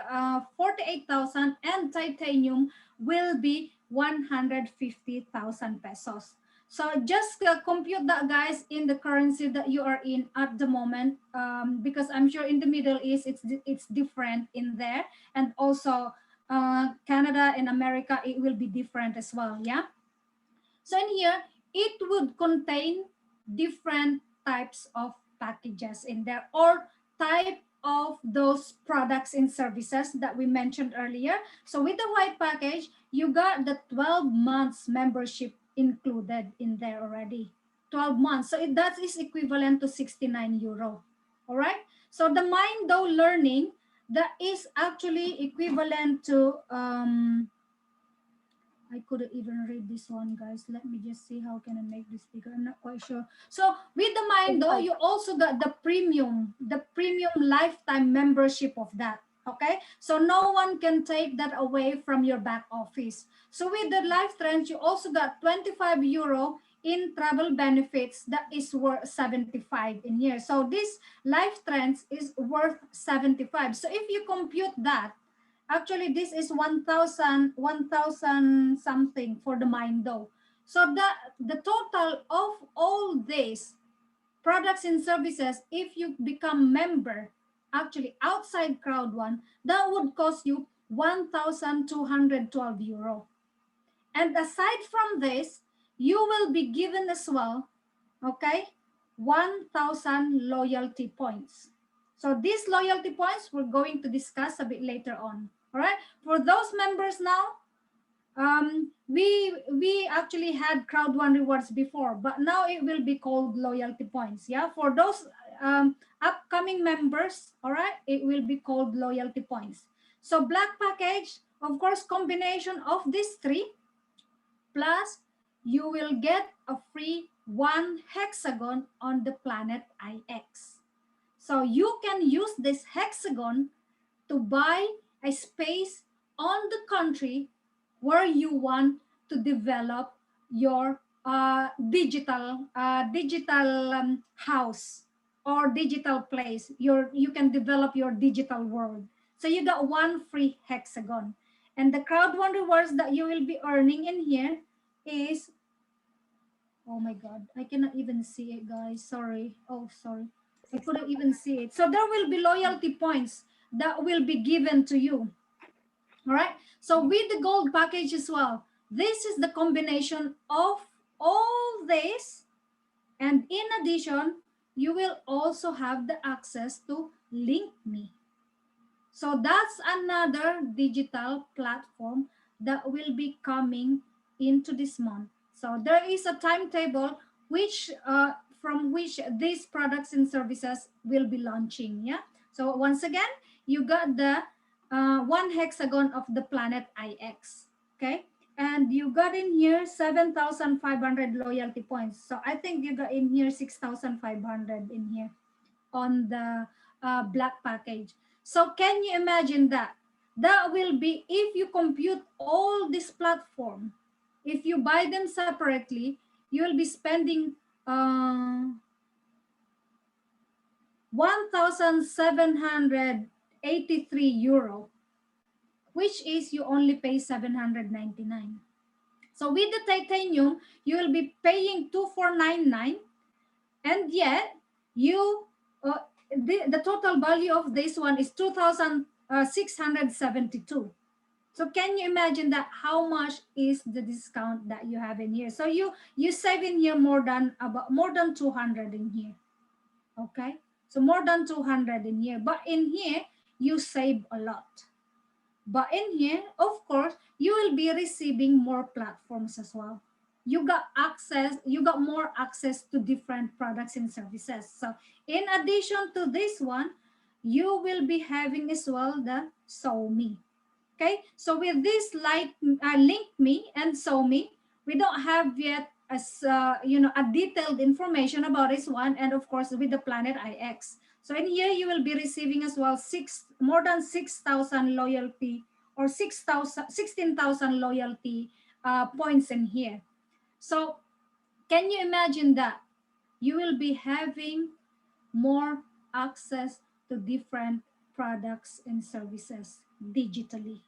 48,000, and titanium will be 150,000 pesos. So just compute that, guys, in the currency that you are in at the moment, because I'm sure in the Middle East it's different in there, and also Canada and America, it will be different as well. Yeah. So in here, it would contain different types of packages in there or type of those products and services that we mentioned earlier. So with the white package, you got the 12 months membership included in there already. 12 months. So that is equivalent to 69 euro. All right. So the Mind-Though learning, that is actually equivalent to I couldn't even read this one, guys. Let me just see how can I make this bigger. I'm not quite sure. So with the Mind-Though, you also got the premium lifetime membership of that. Okay, so no one can take that away from your back office. So with the Life Trends, you also got 25 euro in travel benefits that is worth 75 in here. So this Life Trends is worth 75. So if you compute that, actually, this is 1,000 something for the Mind-Though. So the total of all these products and services, if you become member, actually outside CROWD1, that would cost you 1,212 euro. And aside from this, you will be given as well, okay, 1,000 loyalty points. So these loyalty points we're going to discuss a bit later on. All right. For those members now, we actually had CROWD1 rewards before, but now it will be called loyalty points. Yeah. For those upcoming members, all right, it will be called loyalty points. So black package, of course, combination of these three, plus you will get a free 1 hexagon on the planet IX. So you can use this hexagon to buy a space on the country where you want to develop your digital house or digital place. You can develop your digital world. So you got 1 free hexagon. And the CROWD1 rewards that you will be earning in here is, oh my God, I cannot even see it, guys. Sorry. Oh, sorry. I couldn't even see it. So there will be loyalty points that will be given to you. All right. So with the gold package as well, this is the combination of all this. And in addition, you will also have the access to Link Me. So that's another digital platform that will be coming into this month. So there is a timetable which from which these products and services will be launching. Yeah. So once again, you got the 1 hexagon of the planet IX. Okay. And you got in here 7,500 loyalty points. So I think you got in here 6,500 in here on the black package. So can you imagine that? That will be, if you compute all this platform, if you buy them separately, you will be spending 1,783 euro, which is you only pay 799. So with the titanium, you will be paying 2,499, and yet you the total value of this one is 2,672. So can you imagine that how much is the discount that you have in here? So you save in here more than 200 in here. Okay, so more than 200 in here, but in here you save a lot. But in here, of course, you will be receiving more platforms as well. You got more access to different products and services. So in addition to this one, you will be having as well the Show Me. Okay, so with this Link Me and Show Me, we don't have yet as a detailed information about this one, and of course with the planet IX. So in here you will be receiving as well more than 6,000 loyalty or 16,000 loyalty points in here. So can you imagine that you will be having more access to different products and services digitally?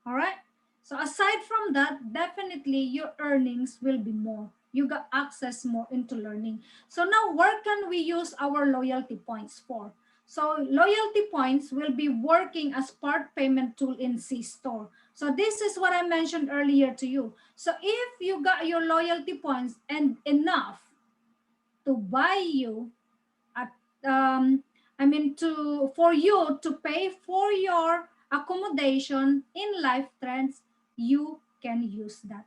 All right. So aside from that, definitely your earnings will be more. You got access more into learning. So now where can we use our loyalty points for? So loyalty points will be working as part payment tool in C-Store. So this is what I mentioned earlier to you. So if you got your loyalty points and enough to buy you at for you to pay for your accommodation in Life Trends, you can use that.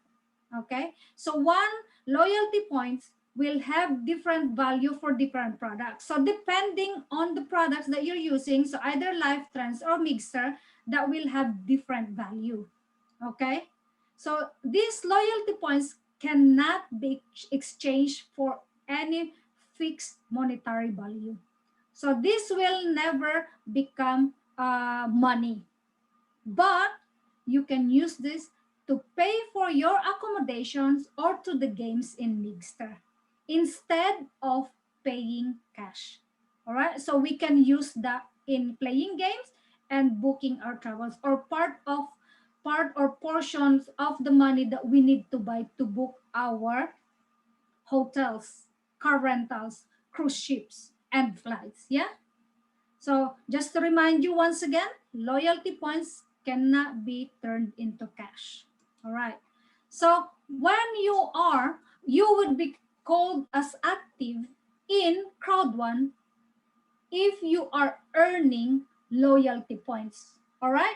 Okay, so one loyalty points will have different value for different products. So depending on the products that you're using, so either Life Trends or Mixer, that will have different value. Okay, so these loyalty points cannot be exchanged for any fixed monetary value. So this will never become money, but you can use this to pay for your accommodations or to the games in Mixter instead of paying cash. All right, so we can use that in playing games and booking our travels, or part or portions of the money that we need to buy to book our hotels, car rentals, cruise ships, and flights. Yeah. So just to remind you once again, loyalty points cannot be turned into cash. All right. So when you would be called as active in CROWD1 if you are earning loyalty points. All right.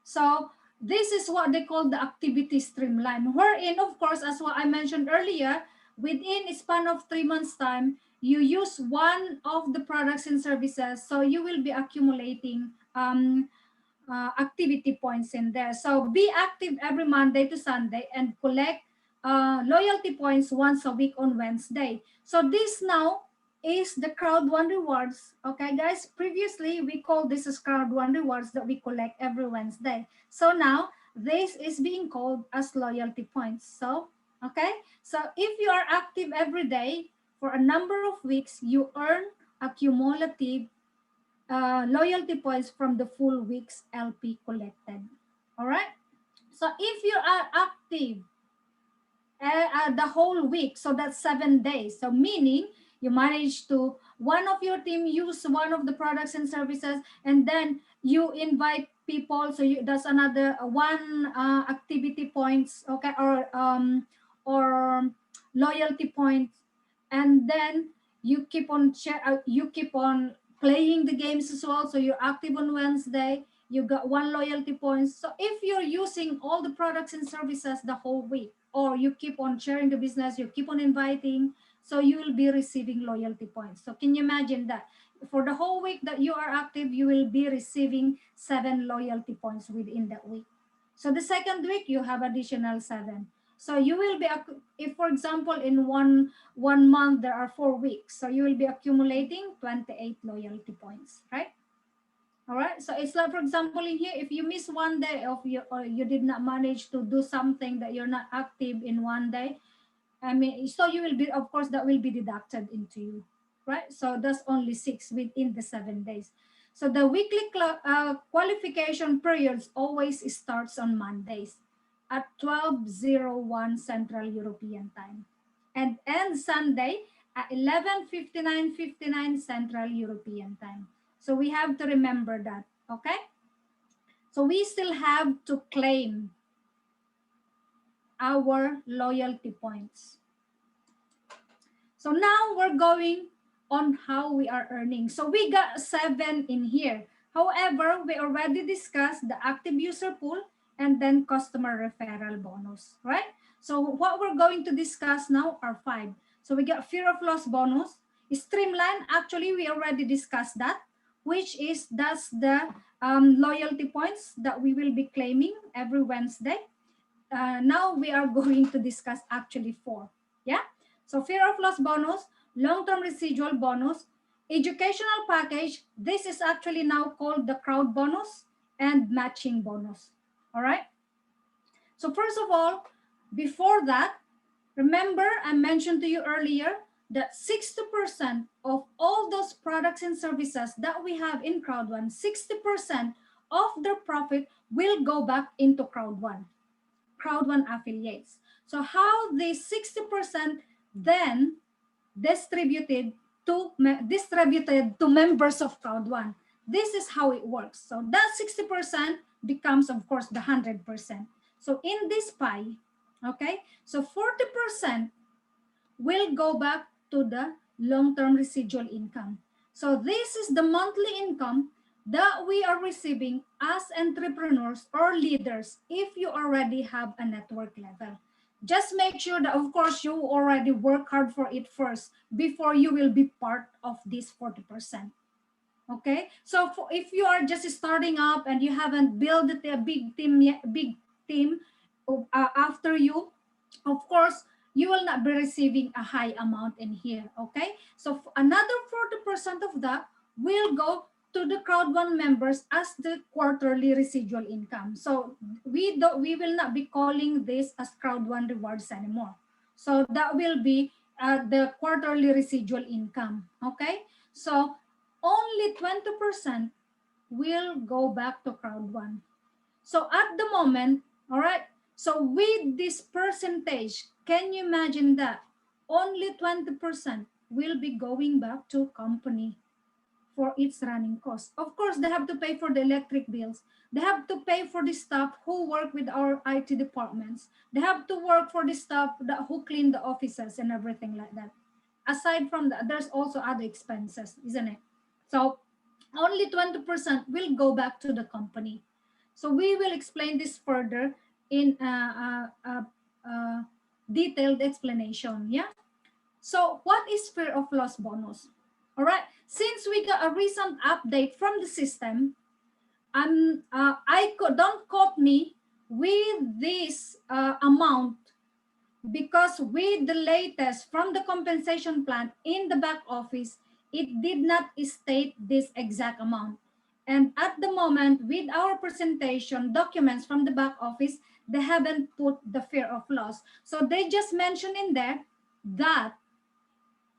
So this is what they call the activity streamline, wherein, of course, as what I mentioned earlier, within a span of 3 months time, you use one of the products and services, so you will be accumulating activity points in there. So be active every Monday to Sunday and collect loyalty points once a week on Wednesday. So this now is the CROWD1 rewards. Okay, guys, previously we called this as CROWD1 rewards that we collect every Wednesday. So now this is being called as loyalty points. So, okay, so if you are active every day for a number of weeks, you earn a cumulative loyalty points from the full week's LP collected. All right. So if you are active the whole week, so that's 7 days. So meaning you manage to one of your team use one of the products and services, and then you invite people. So that's another one activity points, okay, or loyalty points, and then you keep on playing the games as well. So you're active on Wednesday, you got one loyalty points. So if you're using all the products and services the whole week, or you keep on sharing the business, you keep on inviting, so you will be receiving loyalty points. So can you imagine that for the whole week that you are active, you will be receiving 7 loyalty points within that week. So the second week you have additional 7. So you will be, if for example in one month there are 4 weeks, so you will be accumulating 28 loyalty points, right? All right. So it's like, for example, in here, if you miss one day of you, or you did not manage to do something that you're not active in one day, I mean, so you will be, of course, that will be deducted into you, right? So that's only 6 within the 7 days. So the weekly qualification periods always starts on Mondays at 12:01 Central European Time, and ends Sunday at 11:59 Central European Time. So we have to remember that, okay? So we still have to claim our loyalty points. So now we're going on how we are earning. So we got 7 in here. However, we already discussed the active user pool and then customer referral bonus, right? So what we're going to discuss now are 5. So we got fear of loss bonus. Streamline, actually, we already discussed that, which is that's the loyalty points that we will be claiming every Wednesday. Now we are going to discuss actually 4. Yeah. So fear of loss bonus, long-term residual bonus, educational package. This is actually now called the crowd bonus and matching bonus. All right. So first of all, before that, remember I mentioned to you earlier that 60% of all those products and services that we have in CROWD1, 60% of their profit will go back into CROWD1 affiliates. So how these 60% then distributed to members of CROWD1. This is how it works. So that 60% becomes, of course, the 100%. So in this pie, okay, so 40% will go back to the long-term residual income. So this is the monthly income that we are receiving as entrepreneurs or leaders if you already have a network level. Just make sure that, of course, you already work hard for it first before you will be part of this 40%. Okay, so if you are just starting up and you haven't built a big team after you, of course, you will not be receiving a high amount in here. Okay, so another 40% of that will go to the CROWD1 members as the quarterly residual income. So we will not be calling this as CROWD1 rewards anymore. So that will be the quarterly residual income. Okay, so only 20% will go back to CROWD1. So at the moment, all right, so with this percentage can you imagine that? Only 20% will be going back to company for its running costs. Of course, they have to pay for the electric bills. They have to pay for the staff who work with our IT departments. They have to work for the staff that who clean the offices and everything like that. Aside from that, there's also other expenses, isn't it? So only 20% will go back to the company. So we will explain this further in detailed explanation. Yeah. So what is fear of loss bonus? All right. Since we got a recent update from the system, don't quote me with this amount, because with the latest from the compensation plan in the back office, it did not state this exact amount. And at the moment, with our presentation documents from the back office, they haven't put the fear of loss. So they just mentioned in there that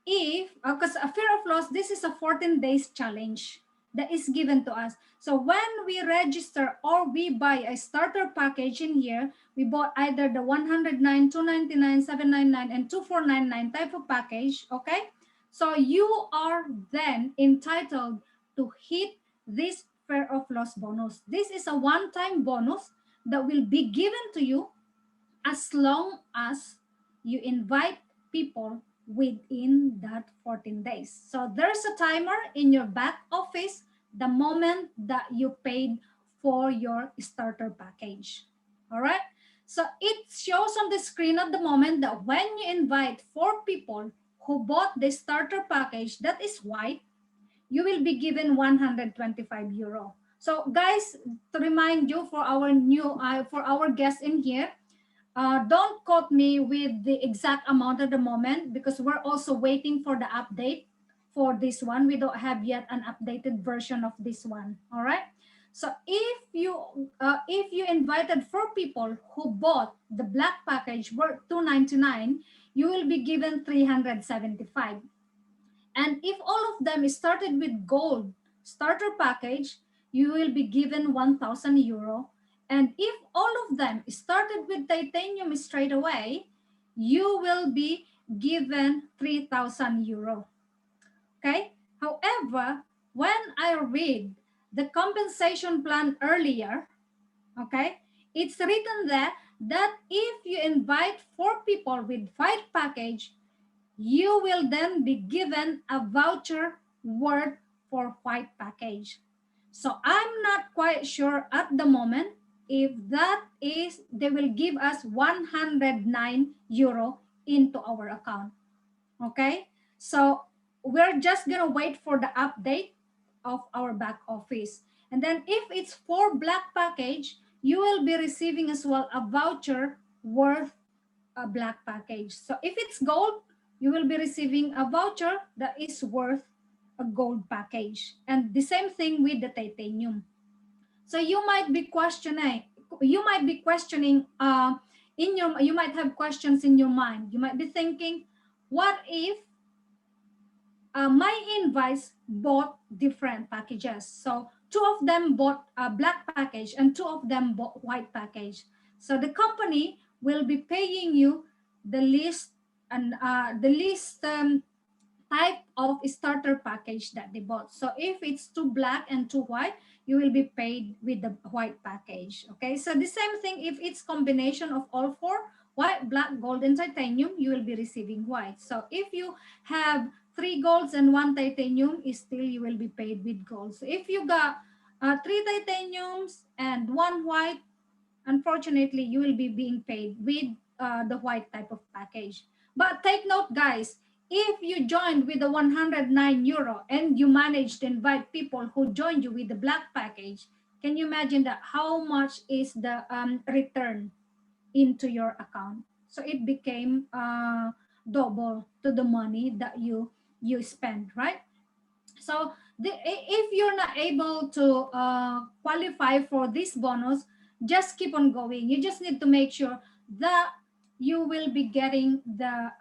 if, because a fear of loss, this is a 14 days challenge that is given to us. So when we register or we buy a starter package in here, we bought either the 109, 299, 799, and 2499 type of package, okay? So you are then entitled to hit this fear of loss bonus. This is a one-time bonus that will be given to you as long as you invite people within that 14 days. So there's a timer in your back office the moment that you paid for your starter package. All right. So it shows on the screen at the moment that when you invite 4 people who bought the starter package that is white, you will be given 125 euro. So guys, to remind you for our guests in here, don't quote me with the exact amount at the moment, because we're also waiting for the update for this one. We don't have yet an updated version of this one. All right. So if you invited 4 people who bought the black package worth 299, you will be given 375. And if all of them started with gold starter package, you will be given 1,000 euro. And if all of them started with titanium straight away, you will be given 3,000 euro. Okay. However, when I read the compensation plan earlier, okay, it's written there that if you invite 4 people with 5 package, you will then be given a voucher worth for white package. So I'm not quite sure at the moment if that is, they will give us 109 euro into our account. Okay, so we're just gonna wait for the update of our back office. And then if it's for black package, you will be receiving as well a voucher worth a black package. So if it's gold, you will be receiving a voucher that is worth a gold package. And the same thing with the titanium. So you might be questioning, you might have questions in your mind. You might be thinking, what if my invites bought different packages? So 2 of them bought a black package and 2 of them bought white package. So the company will be paying you the least and type of starter package that they bought. So if it's 2 black and 2 white, you will be paid with the white package. Okay, so the same thing if it's combination of all 4, white, black, gold, and titanium, you will be receiving white. So if you have 3 golds and 1 titanium, still you will be paid with gold. So if you got 3 titaniums and 1 white, unfortunately, you will be being paid with the white type of package. But take note, guys, if you joined with the 109 euro and you managed to invite people who joined you with the black package, can you imagine that how much is the return into your account? So it became double to the money that you spend, right? So if you're not able to qualify for this bonus, just keep on going. You just need to make sure that you will be getting the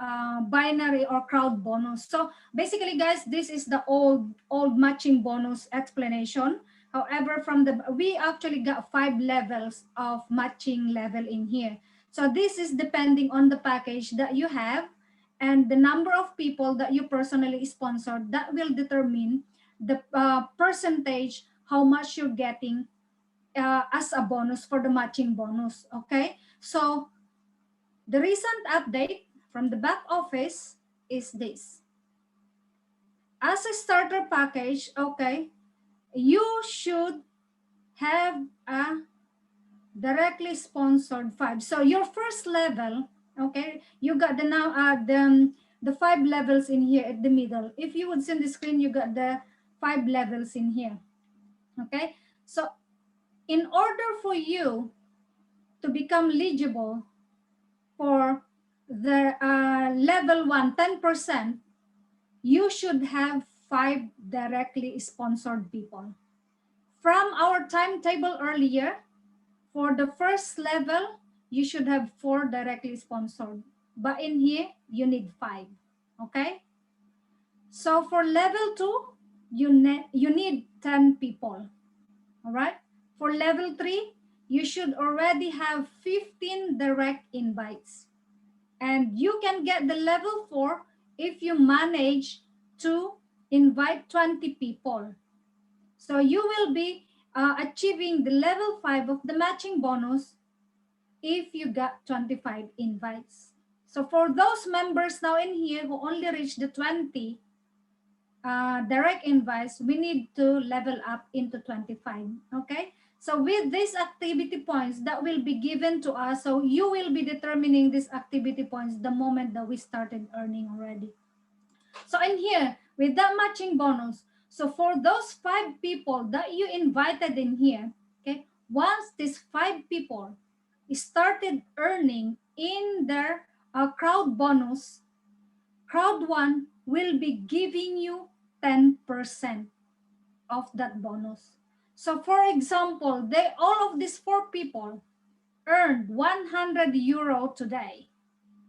binary or crowd bonus. So basically, guys, this is the old matching bonus explanation. However, we actually got 5 levels of matching level in here. So this is depending on the package that you have and the number of people that you personally sponsored. That will determine the percentage, how much you're getting as a bonus for the matching bonus. Okay, so the recent update from the back office is this. As a starter package, okay, you should have a directly sponsored 5. So your first level, okay, you got the now the 5 levels in here at the middle. If you would see on the screen, you got the 5 levels in here. Okay, so in order for you to become eligible for the level 1, 10%, you should have 5 directly sponsored people. From our timetable earlier, for the first level, you should have 4 directly sponsored. But in here, you need 5. Okay? So for level 2, you need 10 people. All right? For level 3, you should already have 15 direct invites. And you can get the level 4 if you manage to invite 20 people. So you will be achieving the level 5 of the matching bonus if you got 25 invites. So for those members now in here who only reach the 20 direct invites, we need to level up into 25, okay? So with these activity points that will be given to us, so you will be determining these activity points the moment that we started earning already. So in here, with that matching bonus, so for those 5 people that you invited in here, okay, once these 5 people started earning in their crowd bonus, CROWD1 will be giving you 10% of that bonus. So for example, all of these 4 people earned 100 euro today.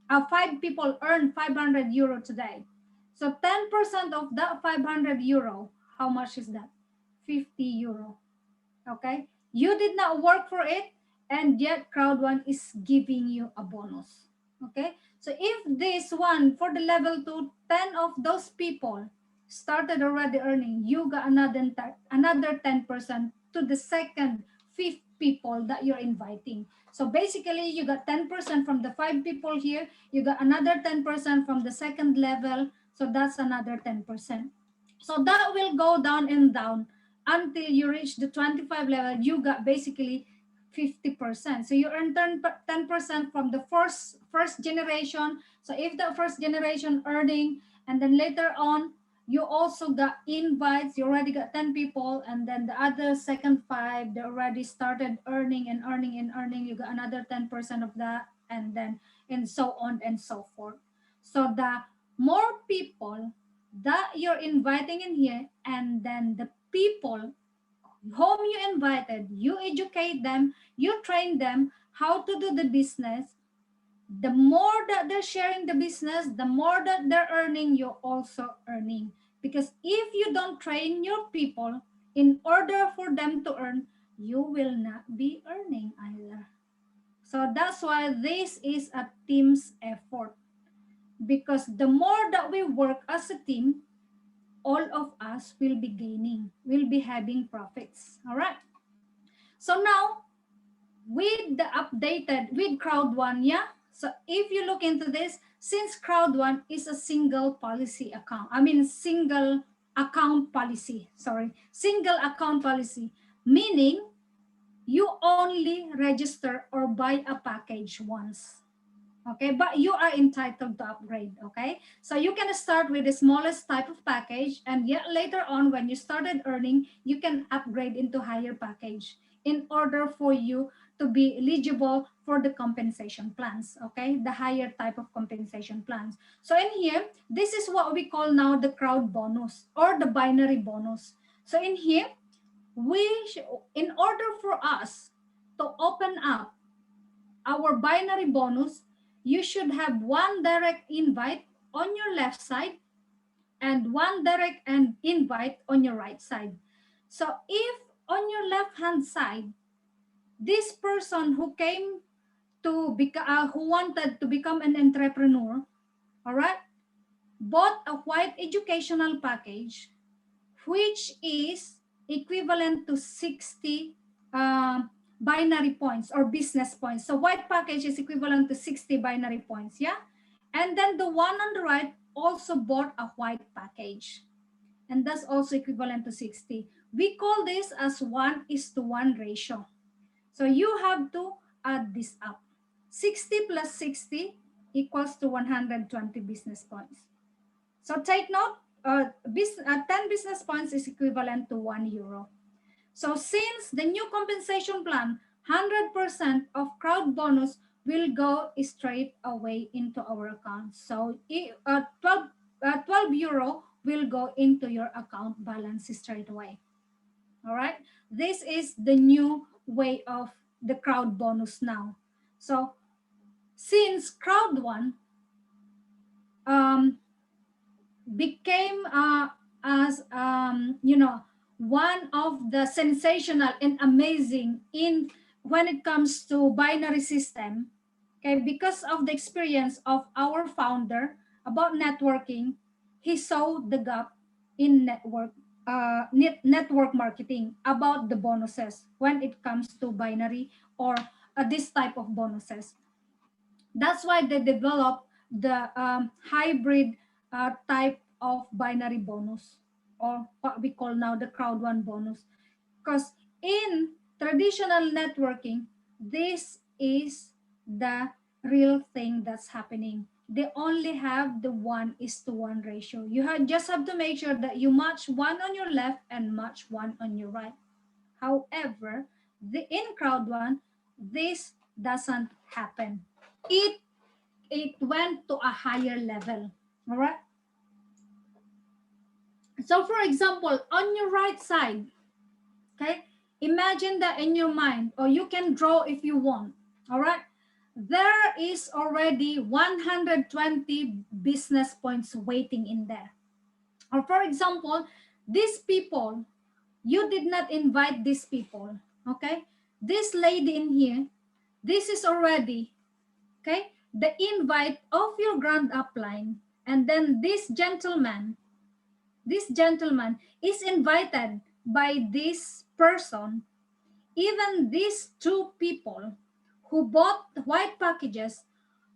5 people earned 500 euro today. So 10% of that 500 euro, how much is that? 50 euro. Okay? You did not work for it, and yet CROWD1 is giving you a bonus. Okay? So if this one, for the level 2, 10 of those people started already earning, you got another 10% to the second 5 people that you're inviting. So basically, you got 10% from the 5 people here, you got another 10% from the second level, so that's another 10%. So that will go down and down until you reach the 25 level. You got basically 50%. So you earn 10% from the first generation. So if the first generation earning, and then later on, you also got invites, you already got 10 people, and then the other second 5, they already started earning and earning and earning. You got another 10% of that, and then and so on and so forth. So the more people that you're inviting in here, and then the people whom you invited, you educate them, you train them how to do the business. The more that they're sharing the business, the more that they're earning, you're also earning. Because if you don't train your people in order for them to earn, you will not be earning either. So that's why this is a team's effort. Because the more that we work as a team, all of us will be gaining, will be having profits. All right. So now, with the updated, with CROWD1, yeah? So if you look into this, since CROWD1 is a single policy account, single account policy, single account policy, meaning you only register or buy a package once. Okay, but you are entitled to upgrade. Okay, so you can start with the smallest type of package, and yet later on when you started earning, you can upgrade into higher package in order for you to be eligible for the compensation plans. Okay, the higher type of compensation plans. So in here, this is what we call now the crowd bonus or the binary bonus. So in here, in order for us to open up our binary bonus, you should have 1 direct invite on your left side and 1 direct invite on your right side. So if on your left hand side, this person who came who wanted to become an entrepreneur, all right, bought a white educational package, which is equivalent to 60 binary points or business points. So white package is equivalent to 60 binary points, yeah? And then the one on the right also bought a white package, and that's also equivalent to 60. We call this as 1:1 ratio. So you have to add this up. 60 plus 60 equals to 120 business points. So take note, 10 business points is equivalent to €1. So since the new compensation plan, 100% of crowd bonus will go straight away into our account. So 12 euro will go into your account balance straight away. All right. This is the new way of the crowd bonus now. So since CROWD1 became as one of the sensational and amazing in when it comes to binary system, okay, because of the experience of our founder about networking, he saw the gap in network marketing about the bonuses when it comes to binary or this type of bonuses. That's why they developed the hybrid type of binary bonus, or what we call now the CROWD1 bonus. Because in traditional networking, this is the real thing that's happening. They only have the 1:1 ratio. You just have to make sure that you match one on your left and match one on your right. However, in CROWD1, this doesn't happen. It went to a higher level. All right. So for example, on your right side, okay, imagine that in your mind, or you can draw if you want. All right. There is already 120 business points waiting in there. Or for example, these people, you did not invite these people. Okay. This lady in here, this is already, okay, the invite of your grand upline, and then this gentleman is invited by this person. Even these two people who bought white packages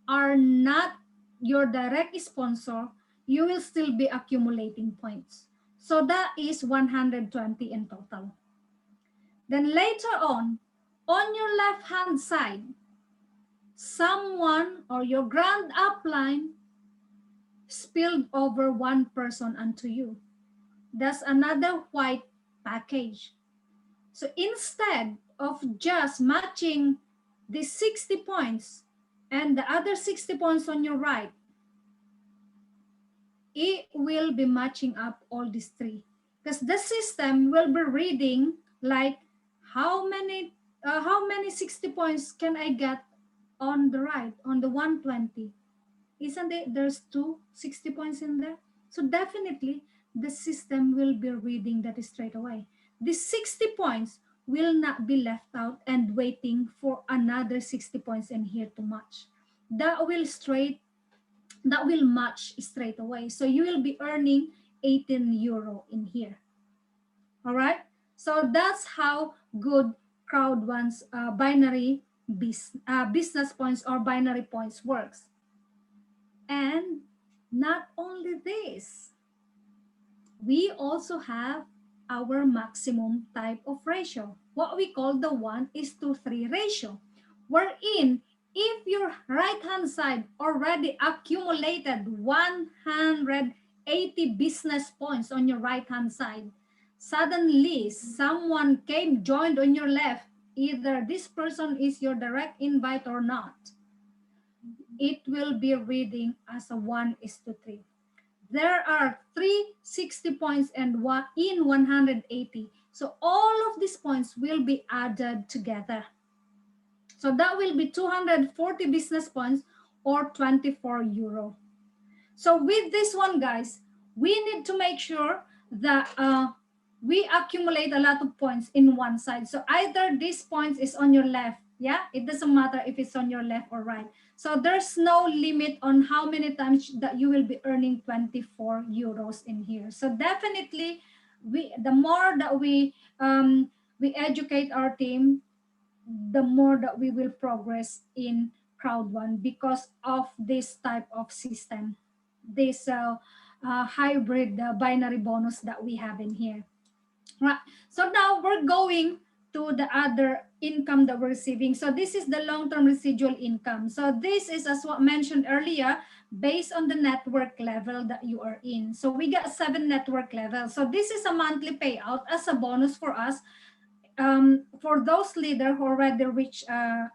are not your direct sponsor, you will still be accumulating points. So that is 120 in total. Then later on your left hand side, someone or your grand upline spilled over one person onto you. That's another white package. So instead of just matching the 60 points and the other 60 points on your right, it will be matching up all these three, because the system will be reading like how many 60 points can I get on the right, on the 120. Isn't it? There's 60 points in there. So definitely the system will be reading that straight away. The 60 points will not be left out and waiting for another 60 points in here to match. That will match straight away. So you will be earning 18 euro in here. All right. So that's how good CROWD1's binary business points or binary points works. And not only this, we also have our maximum type of ratio, what we call the 1:3 ratio, wherein if your right hand side already accumulated 180 business points on your right hand side, suddenly someone joined on your left, either this person is your direct invite or not, it will be reading as a 1:3. There are 360 points and one in 180. So all of these points will be added together. So that will be 240 business points or 24 euro. So with this one, guys, we need to make sure that we accumulate a lot of points in one side. So either this points is on your left, Yeah, it doesn't matter if it's on your left or right. So there's no limit on how many times that you will be earning 24 euros in here. So definitely, the more that we educate our team, the more that we will progress in CROWD1 because of this type of system, this hybrid binary bonus that we have in here. Right. So now we're going to the other income that we're receiving. So this is the long-term residual income. So this is, as what mentioned earlier, based on the network level that you are in. So we got 7 network levels. So this is a monthly payout as a bonus for us, for those leaders who already reach a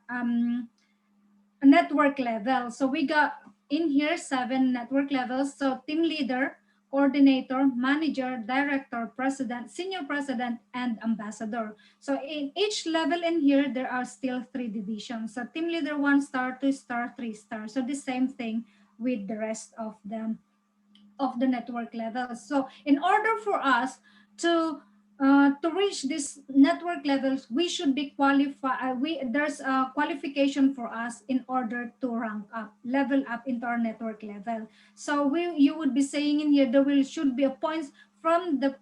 network level. So we got in here 7 network levels. So team leader, coordinator, manager, director, president, senior president, and ambassador. So in each level in here, there are still 3 divisions. So team leader 1 star, 2 star, 3 star. So the same thing with the rest of them of the network levels. So in order for us to reach this network levels, we should be qualified. There's a qualification for us in order to rank up, level up into our network level. So you would be saying in here there should be a points from the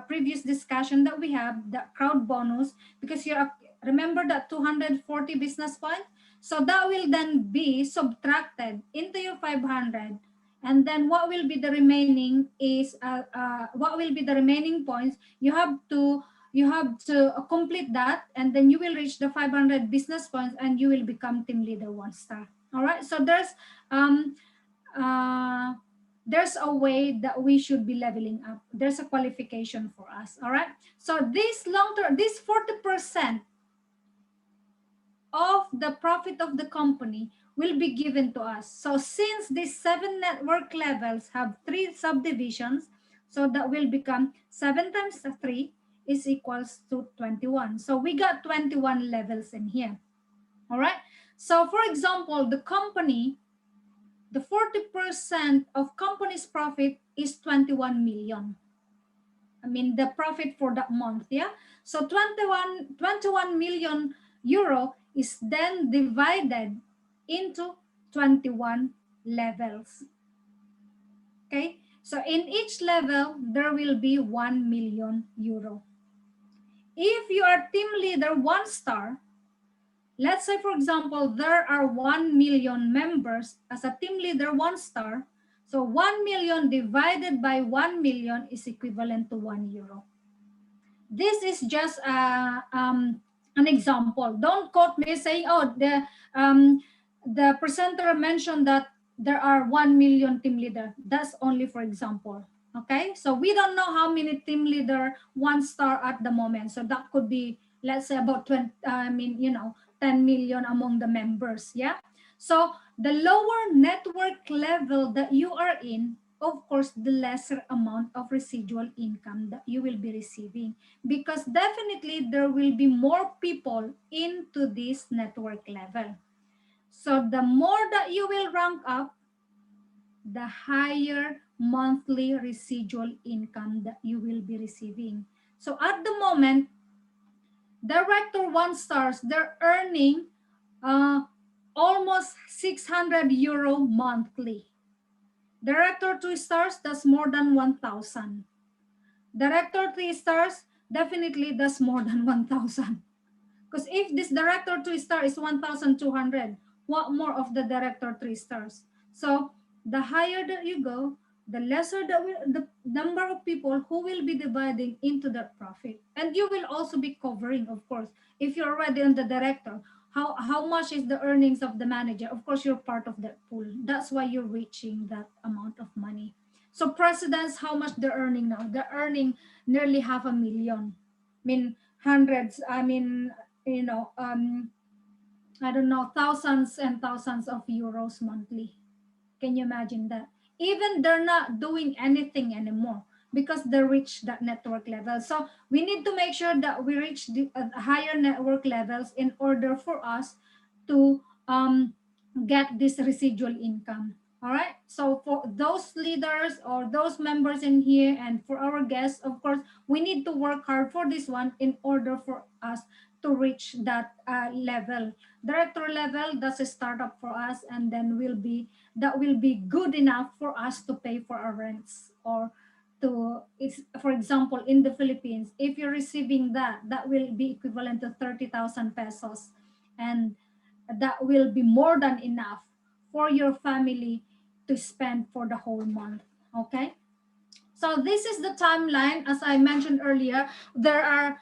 previous discussion that we have, the crowd bonus, because you remember that 240 business points. So that will then be subtracted into your 500. And then what will be the remaining is what will be the remaining points. You have to complete that, and then you will reach the 500 business points, and you will become team leader 1 star. All right. So um uh, there's a way that we should be leveling up. There's a qualification for us. All right. So this long term, this 40% of the profit of the company will be given to us. So since these 7 network levels have 3 subdivisions, so that will become 7 times 3 is equals to 21. So we got 21 levels in here. All right. So for example, the company, the 40% of company's profit is 21 million. I mean, the profit for that month, yeah? So 21 million euro is then divided into 21 levels. Okay? So in each level, there will be 1 million euro. If you are team leader 1 star, let's say, for example, there are 1 million members as a team leader 1 star. So 1 million divided by 1 million is equivalent to 1 euro. This is just an example. Don't quote me saying, oh, the presenter mentioned that there are 1 million team leader. That's only for example. Okay, so we don't know how many team leader 1 star at the moment. So that could be, let's say, about 20, 10 million among the members. Yeah. So the lower network level that you are in, of course, the lesser amount of residual income that you will be receiving, because definitely there will be more people into this network level. So the more that you will rank up, the higher monthly residual income that you will be receiving. So at the moment, director 1 stars, they're earning almost 600 euro monthly. Director 2 stars, that's more than 1,000. Director 3 stars, definitely that's more than 1,000. Because if this director 2 star is 1,200, what more of the director 3 stars? So the higher that you go, the lesser the number of people who will be dividing into that profit. And you will also be covering, of course, if you're already on the director, how much is the earnings of the manager? Of course, you're part of that pool. That's why you're reaching that amount of money. So presidents, how much they're earning now? They're earning nearly 500,000. I mean, hundreds, I don't know, thousands and thousands of euros monthly. Can you imagine that? Even they're not doing anything anymore because they reach that network level. So we need to make sure that we reach the higher network levels in order for us to get this residual income. All right. So for those leaders or those members in here and for our guests, of course, we need to work hard for this one in order for us to reach that level. Director level, that's a startup for us, and then that will be good enough for us to pay for our rents, or for example, in the Philippines, if you're receiving that will be equivalent to 30,000 pesos, and that will be more than enough for your family to spend for the whole month. Okay. So this is the timeline. As I mentioned earlier, there are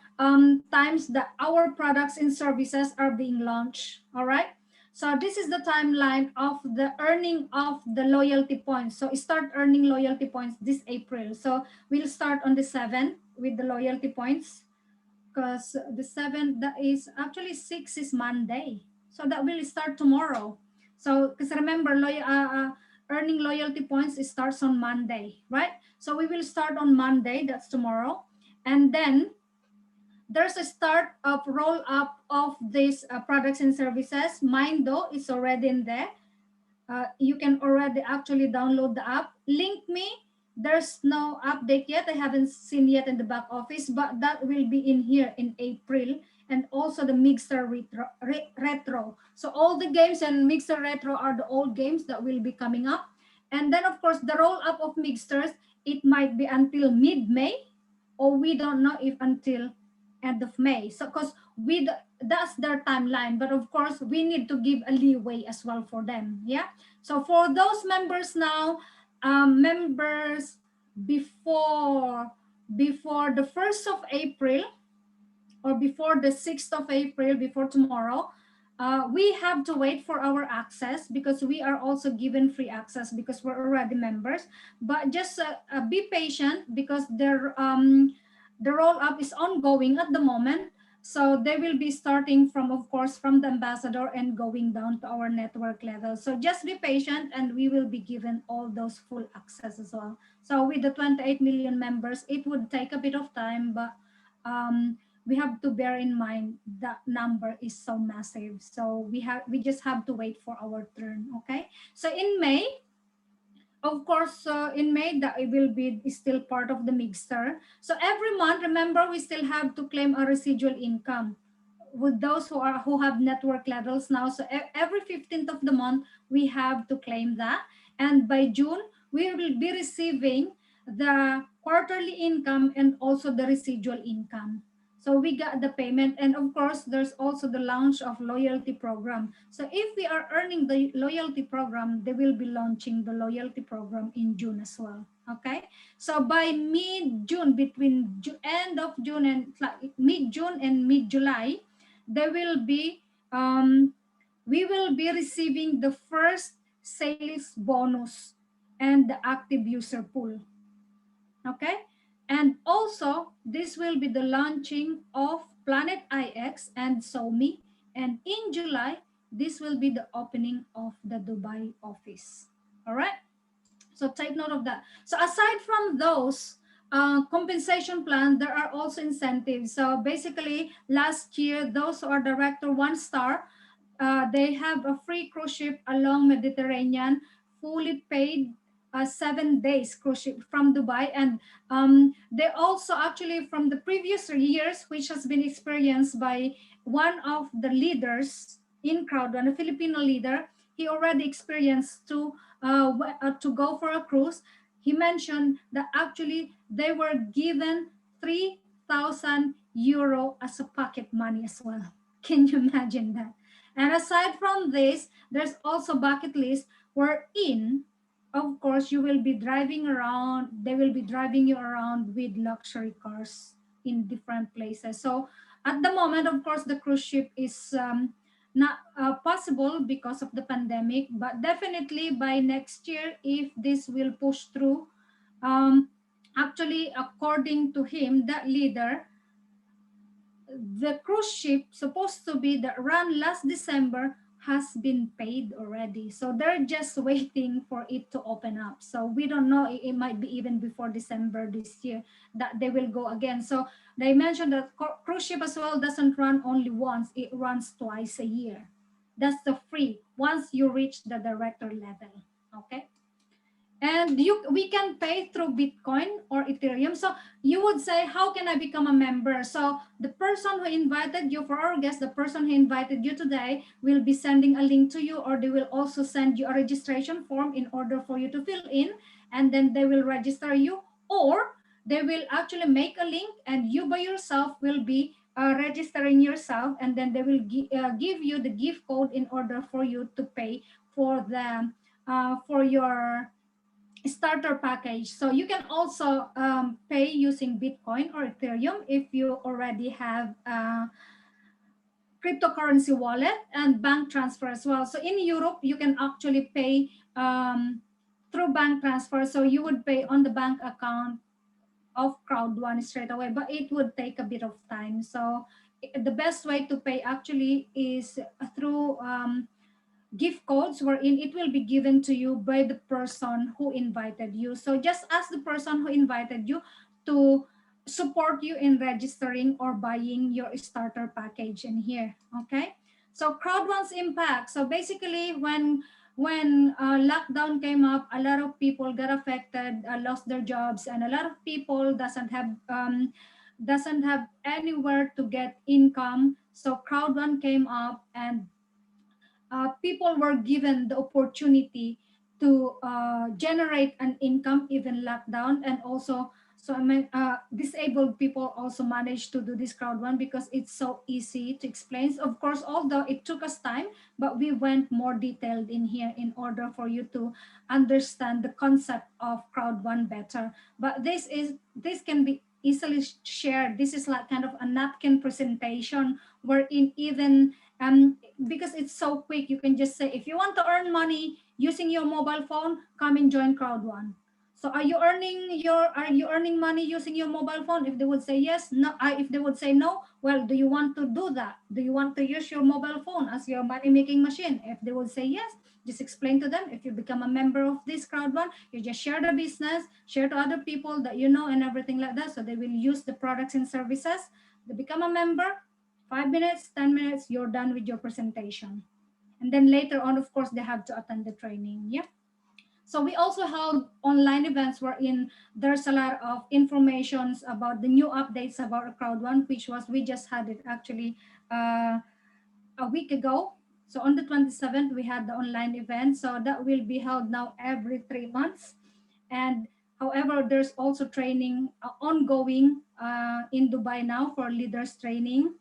times that our products and services are being launched. All right. So this is the timeline of the earning of the loyalty points. So start earning loyalty points this April. So we'll start on the 7th with the loyalty points, because the 7th, that is actually 6 is Monday. So that will start tomorrow. So because remember, earning loyalty points, it starts on Monday, right? So we will start on Monday, that's tomorrow. And then there's a start of roll up of these products and services. Mine though is already in there. You can already actually download the app. Link Me, there's no update yet. I haven't seen yet in the back office, but that will be in here in April. And also the Mixer Retro. So all the games and Mixer Retro are the old games that will be coming up. And then of course the roll up of Mixers, it might be until mid-May, or we don't know if until end of May. So because that's their timeline, but of course we need to give a leeway as well for them. Yeah. So for those members now, members before the 1st of April, or before the 6th of April, before tomorrow, we have to wait for our access, because we are also given free access because we're already members. But just be patient, because the roll up is ongoing at the moment. So they will be starting from, of course, from the ambassador and going down to our network level. So just be patient, and we will be given all those full access as well. So with the 28 million members, it would take a bit of time, but we have to bear in mind that number is so massive. So we just have to wait for our turn. Okay. So in May, of course, in May, that it will be still part of the mixer. So every month, remember, we still have to claim a residual income with those who have network levels now. So every 15th of the month, we have to claim that. And by June, we will be receiving the quarterly income and also the residual income. So we got the payment, and of course, there's also the launch of loyalty program. So if we are earning the loyalty program, they will be launching the loyalty program in June as well. Okay. So by mid-June, between end of June and mid-June and mid-July, there will be we will be receiving the first sales bonus and the active user pool. Okay. And also, this will be the launching of Planet IX and SoMe. And in July, this will be the opening of the Dubai office. All right. So take note of that. So aside from those compensation plan, there are also incentives. So basically, last year, those who are director 1-star, they have a free cruise ship along Mediterranean, fully paid 7 days cruise ship from Dubai. And they also actually from the previous years, which has been experienced by one of the leaders in CROWD1, a Filipino leader, he already experienced to go for a cruise. He mentioned that actually they were given 3,000 euro as a pocket money as well. Can you imagine that? And aside from this, there's also bucket list wherein, of course, you will be driving around, they will be driving you around with luxury cars in different places. So at the moment, of course, the cruise ship is not possible because of the pandemic, but definitely by next year, if this will push through, actually, according to him, that leader, the cruise ship supposed to be that run last December has been paid already. So they're just waiting for it to open up. So we don't know, it might be even before December this year that they will go again. So they mentioned that cruise ship as well doesn't run only once, it runs twice a year. That's the free once you reach the director level. Okay. And we can pay through Bitcoin or Ethereum. So you would say, how can I become a member? So the person who invited you, for our guest, the person who invited you today will be sending a link to you, or they will also send you a registration form in order for you to fill in, and then they will register you, or they will actually make a link and you by yourself will be registering yourself, and then they will give you the gift code in order for you to pay for the for your starter package. So you can also pay using Bitcoin or Ethereum if you already have a cryptocurrency wallet and bank transfer as well. So in Europe, you can actually pay through bank transfer. So you would pay on the bank account of CROWD1 straight away, but it would take a bit of time. So the best way to pay actually is through gift codes, wherein it will be given to you by the person who invited you. So just ask the person who invited you to support you in registering or buying your starter package in here. Okay. So CROWD1's impact. So basically, when lockdown came up, a lot of people got affected, lost their jobs, and a lot of people doesn't have anywhere to get income. So CROWD1 came up, and people were given the opportunity to generate an income even lockdown. And also, so I mean, disabled people also managed to do this CROWD1 because it's so easy to explain. Of course, although it took us time, but we went more detailed in here in order for you to understand the concept of CROWD1 better. But this can be easily shared. This is like kind of a napkin presentation wherein even because it's so quick, you can just say, if you want to earn money using your mobile phone, come and join CROWD1. So are you earning money using your mobile phone? If they would say yes, no. If they would say no, well, do you want to do that? Do you want to use your mobile phone as your money making machine? If they would say yes, just explain to them. If you become a member of this CROWD1, you just share the business, share to other people that you know and everything like that. So they will use the products and services. They become a member. 5 minutes, 10 minutes, you're done with your presentation. And then later on, of course, they have to attend the training. Yeah. So we also held online events wherein there's a lot of informations about the new updates about CROWD1, which was, we just had it actually a week ago. So on the 27th, we had the online event. So that will be held now every 3 months. And however, there's also training ongoing in Dubai now for leaders training.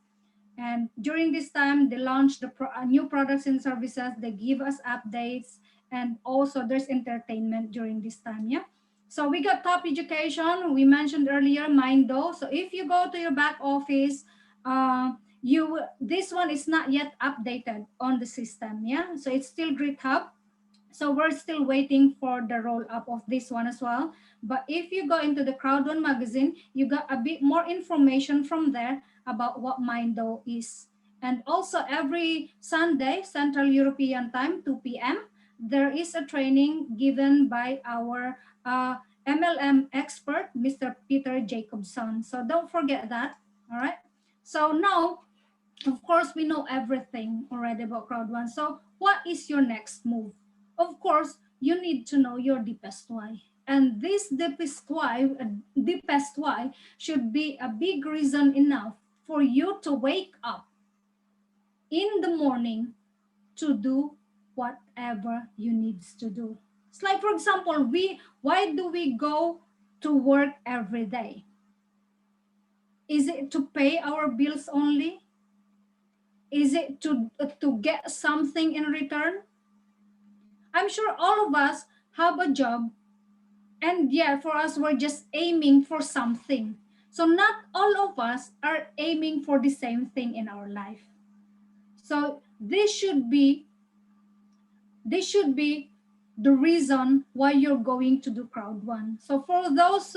And during this time, they launched the new products and services. They give us updates, and also there's entertainment during this time. Yeah. So we got top education. We mentioned earlier Mindo. So if you go to your back office, this one is not yet updated on the system. Yeah. So it's still GitHub. So we're still waiting for the roll up of this one as well. But if you go into the CROWD1 magazine, you got a bit more information from there about what Mindo is. And also every Sunday, Central European Time, 2 p.m., there is a training given by our MLM expert, Mr. Peter Jacobson. So don't forget that. All right. So now, of course, we know everything already about CROWD1. So what is your next move? Of course, you need to know your deepest why. And this deepest why should be a big reason enough for you to wake up in the morning to do whatever you need to do. It's like, for example, why do we go to work every day? Is it to pay our bills only? Is it to get something in return? I'm sure all of us have a job, and yeah, for us, we're just aiming for something. So not all of us are aiming for the same thing in our life. So this should be the reason why you're going to do CROWD1. So for those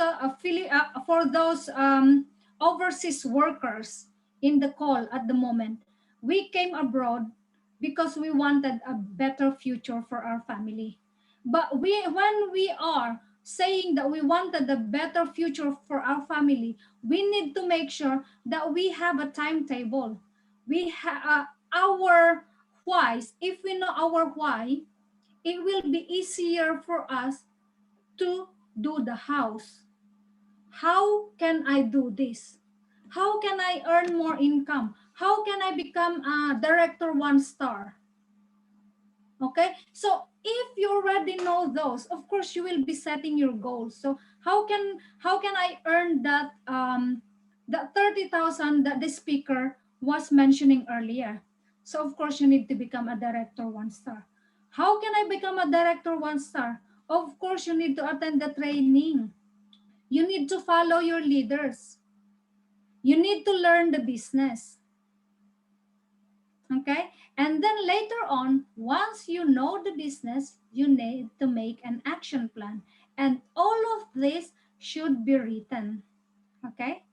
overseas workers in the call at the moment, we came abroad because we wanted a better future for our family. But when we are saying that we wanted a better future for our family, we need to make sure that we have a timetable. We have our whys. If we know our why, it will be easier for us to do the house. How can I do this? How can I earn more income? How can I become a director 1 star? Okay, so if you already know those, of course you will be setting your goals. So how can I earn that 30,000 that the speaker was mentioning earlier? So of course you need to become a director 1 star. How can I become a director 1 star? Of course you need to attend the training. You need to follow your leaders. You need to learn the business. Okay, and then later on, once you know the business, you need to make an action plan, and all of this should be written. Okay,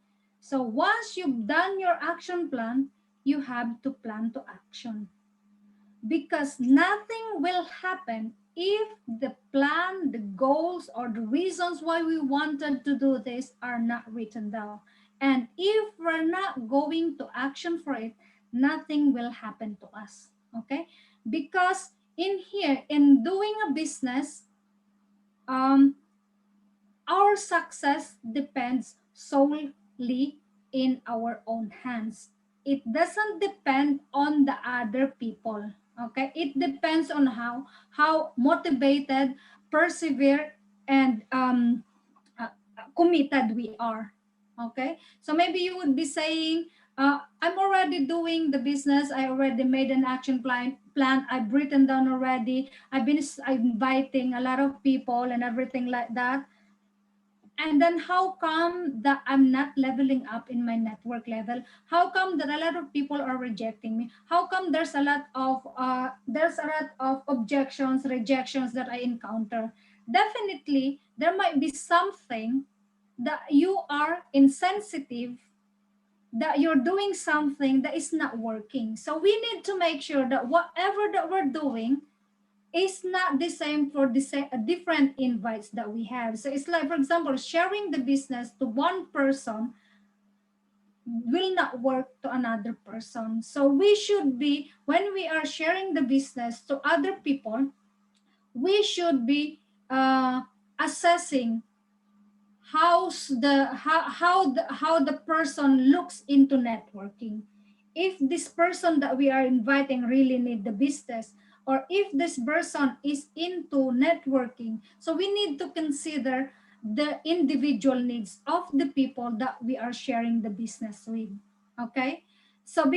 so once you've done your action plan, you have to plan to action, because nothing will happen if the plan, the goals, or the reasons why we wanted to do this are not written down. And if we're not going to action for it, nothing will happen to us. Okay, because in here, in doing a business, um, our success depends solely in our own hands. It doesn't depend on the other people. Okay, it depends on how motivated, persevere, and committed we are. Okay, so maybe you would be saying, I'm already doing the business. I already made an action plan. I've written down already. I'm inviting a lot of people and everything like that. And then how come that I'm not leveling up in my network level? How come that a lot of people are rejecting me? How come there's a lot of objections, rejections that I encounter? Definitely, there might be something that you are insensitive, that you're doing something that is not working. So we need to make sure that whatever that we're doing is not the same for the different invites that we have. So it's like, for example, sharing the business to one person will not work to another person. So we should be, when we are sharing the business to other people, we should be assessing how the person looks into networking. If this person that we are inviting really need the business, or if this person is into networking, so we need to consider the individual needs of the people that we are sharing the business with. Okay, so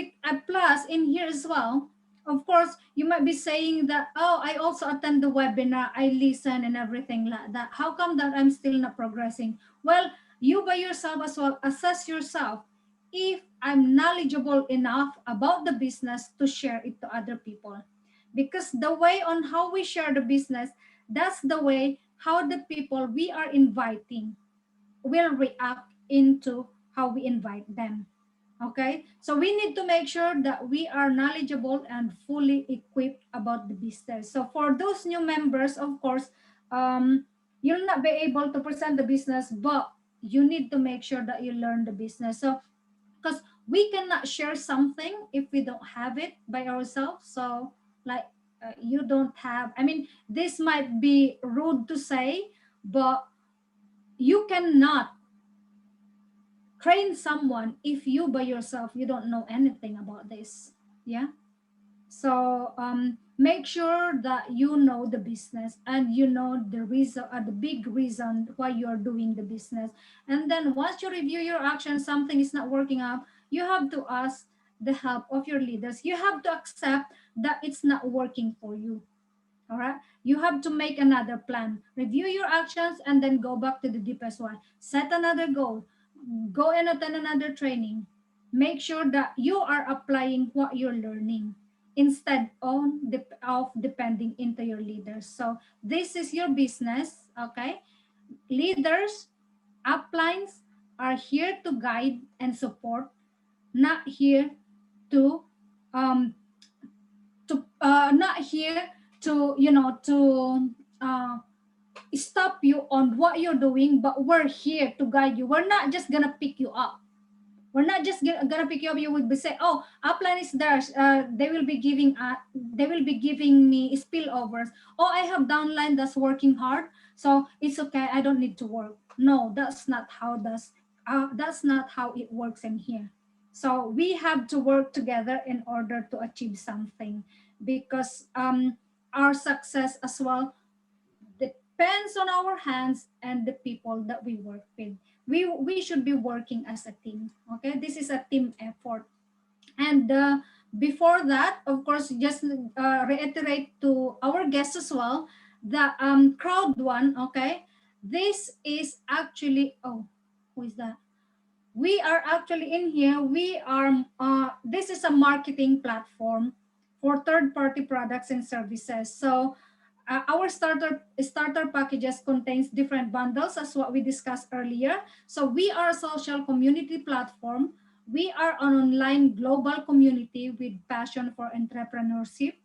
plus in here as well, of course, you might be saying that, oh, I also attend the webinar, I listen and everything like that. How come that I'm still not progressing? Well, you by yourself as well, assess yourself if I'm knowledgeable enough about the business to share it to other people. Because the way on how we share the business, that's the way how the people we are inviting will react into how we invite them. Okay, so we need to make sure that we are knowledgeable and fully equipped about the business. So for those new members, of course, you'll not be able to present the business, but you need to make sure that you learn the business. So because we cannot share something if we don't have it by ourselves. So like, you don't have, I mean, this might be rude to say, but you cannot train someone if you by yourself you don't know anything about this. Yeah, so make sure that you know the business and you know the reason, the big reason why you're doing the business. And then once you review your actions, something is not working out, you have to ask the help of your leaders. You have to accept that it's not working for you. All right, you have to make another plan, review your actions, and then go back to the deepest one, set another goal, go and attend another training. Make sure that you are applying what you're learning instead of depending into your leaders. So this is your business. Okay, leaders, uplines are here to guide and support, not here to um not here to uh, stop you on what you're doing, but we're here to guide you. We're not just gonna pick you up. We're not just gonna pick you up. You would be say, oh, upline is there. They will be giving me spillovers. Oh, I have downline that's working hard. So it's okay, I don't need to work. No, that's not how it works in here. So we have to work together in order to achieve something, because our success as well depends on our hands and the people that we work with. We should be working as a team. Okay, this is a team effort. And before that, of course, just reiterate to our guests as well, the CROWD1. Okay, this is actually, oh, who is that? We are actually in here. We are this is a marketing platform for third-party products and services. So our starter packages contains different bundles, as what we discussed earlier. So we are a social community platform. We are an online global community with passion for entrepreneurship,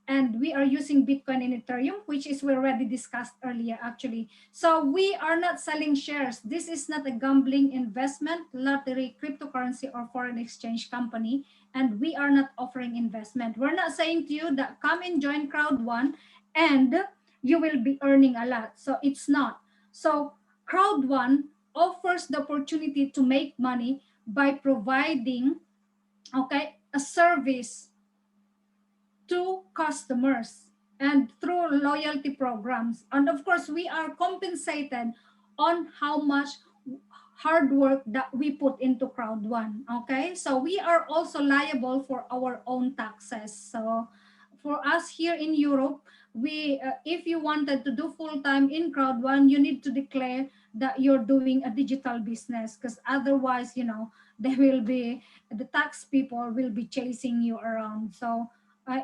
and we are using Bitcoin and Ethereum, which is we already discussed earlier actually. So we are not selling shares. This is not a gambling, investment, lottery, cryptocurrency, or foreign exchange company, and we are not offering investment. We're not saying to you that come and join CROWD1 and you will be earning a lot. So it's not. So CROWD1 offers the opportunity to make money by providing, okay, a service to customers and through loyalty programs. And of course, we are compensated on how much hard work that we put into CROWD1. Okay, so we are also liable for our own taxes. So for us here in Europe, we if you wanted to do full-time in CROWD1, you need to declare that you're doing a digital business, because otherwise, you know, the tax people will be chasing you around. So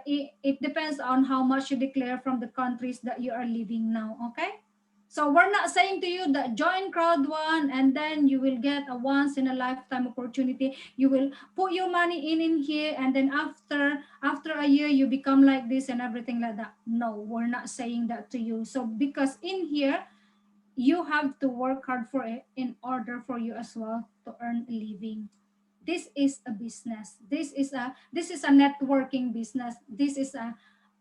it depends on how much you declare from the countries that you are living now. Okay, so we're not saying to you that join CROWD1 and then you will get a once in a lifetime opportunity. You will put your money in here, and then after a year you become like this and everything like that. No, we're not saying that to you. So because in here you have to work hard for it in order for you as well to earn a living. This is a business. This is a networking business. This is a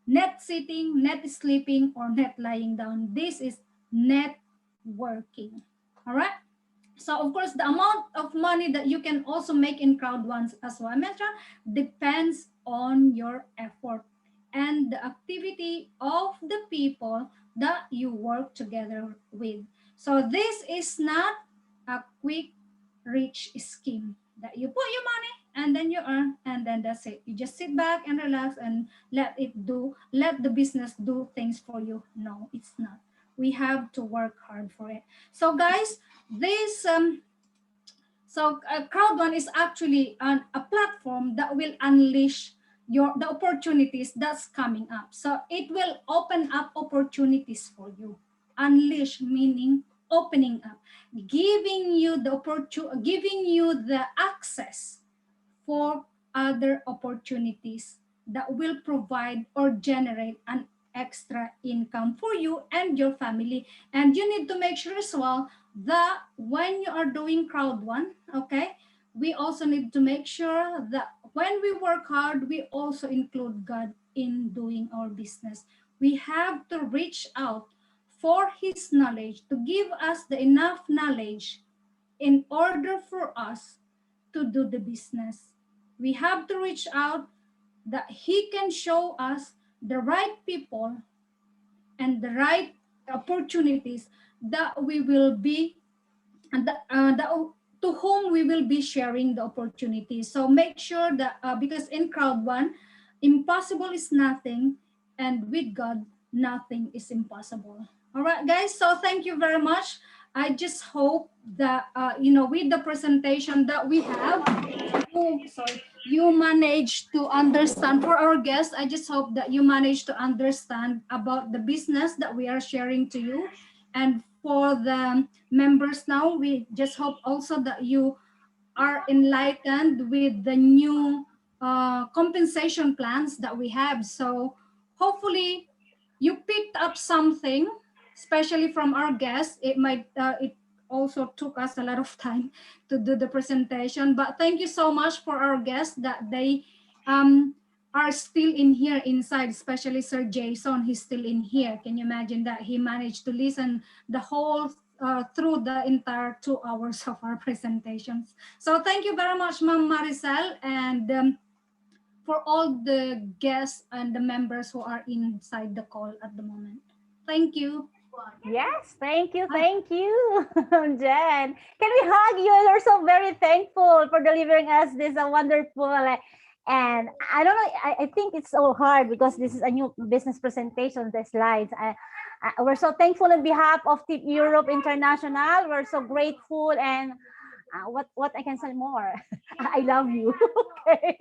net sitting, net sleeping, or net lying down. This is networking. All right. So of course, the amount of money that you can also make in CROWD1, as well I mentioned, depends on your effort and the activity of the people that you work together with. So this is not a quick rich scheme that you put your money and then you earn and then that's it. You just sit back and relax and let the business do things for you. No, it's not. We have to work hard for it. So guys, this CROWD1 is actually a platform that will unleash the opportunities that's coming up. So it will open up opportunities for you. Unleash meaning opening up, giving you the access for other opportunities that will provide or generate an extra income for you and your family. And you need to make sure as well that when you are doing CROWD1, okay, we also need to make sure that when we work hard, we also include God in doing our business. We have to reach out for his knowledge, to give us the enough knowledge in order for us to do the business. We have to reach out that he can show us the right people and the right opportunities that we will be to whom we will be sharing the opportunities. So make sure that because in CROWD1, impossible is nothing, and with God, nothing is impossible. All right, guys. So thank you very much. I just hope that with the presentation that we have, you managed to understand. For our guests, I just hope that you managed to understand about the business that we are sharing to you. And for the members now, we just hope also that you are enlightened with the new compensation plans that we have. So hopefully you picked up something, especially from our guests. It also took us a lot of time to do the presentation, but thank you so much for our guests that they are still in here inside, especially Sir Jason. He's still in here. Can you imagine that? He managed to listen the whole through the entire 2 hours of our presentations. So thank you very much, Ma'am Maricel, and for all the guests and the members who are inside the call at the moment. Thank you. Yes, thank you, Jen. Can we hug you? You're so very thankful for delivering us this wonderful. And I don't know, I think it's so hard because this is a new business presentation, the slides. We're so thankful on behalf of Team Europe International. We're so grateful, and what I can say more? I love you. Okay.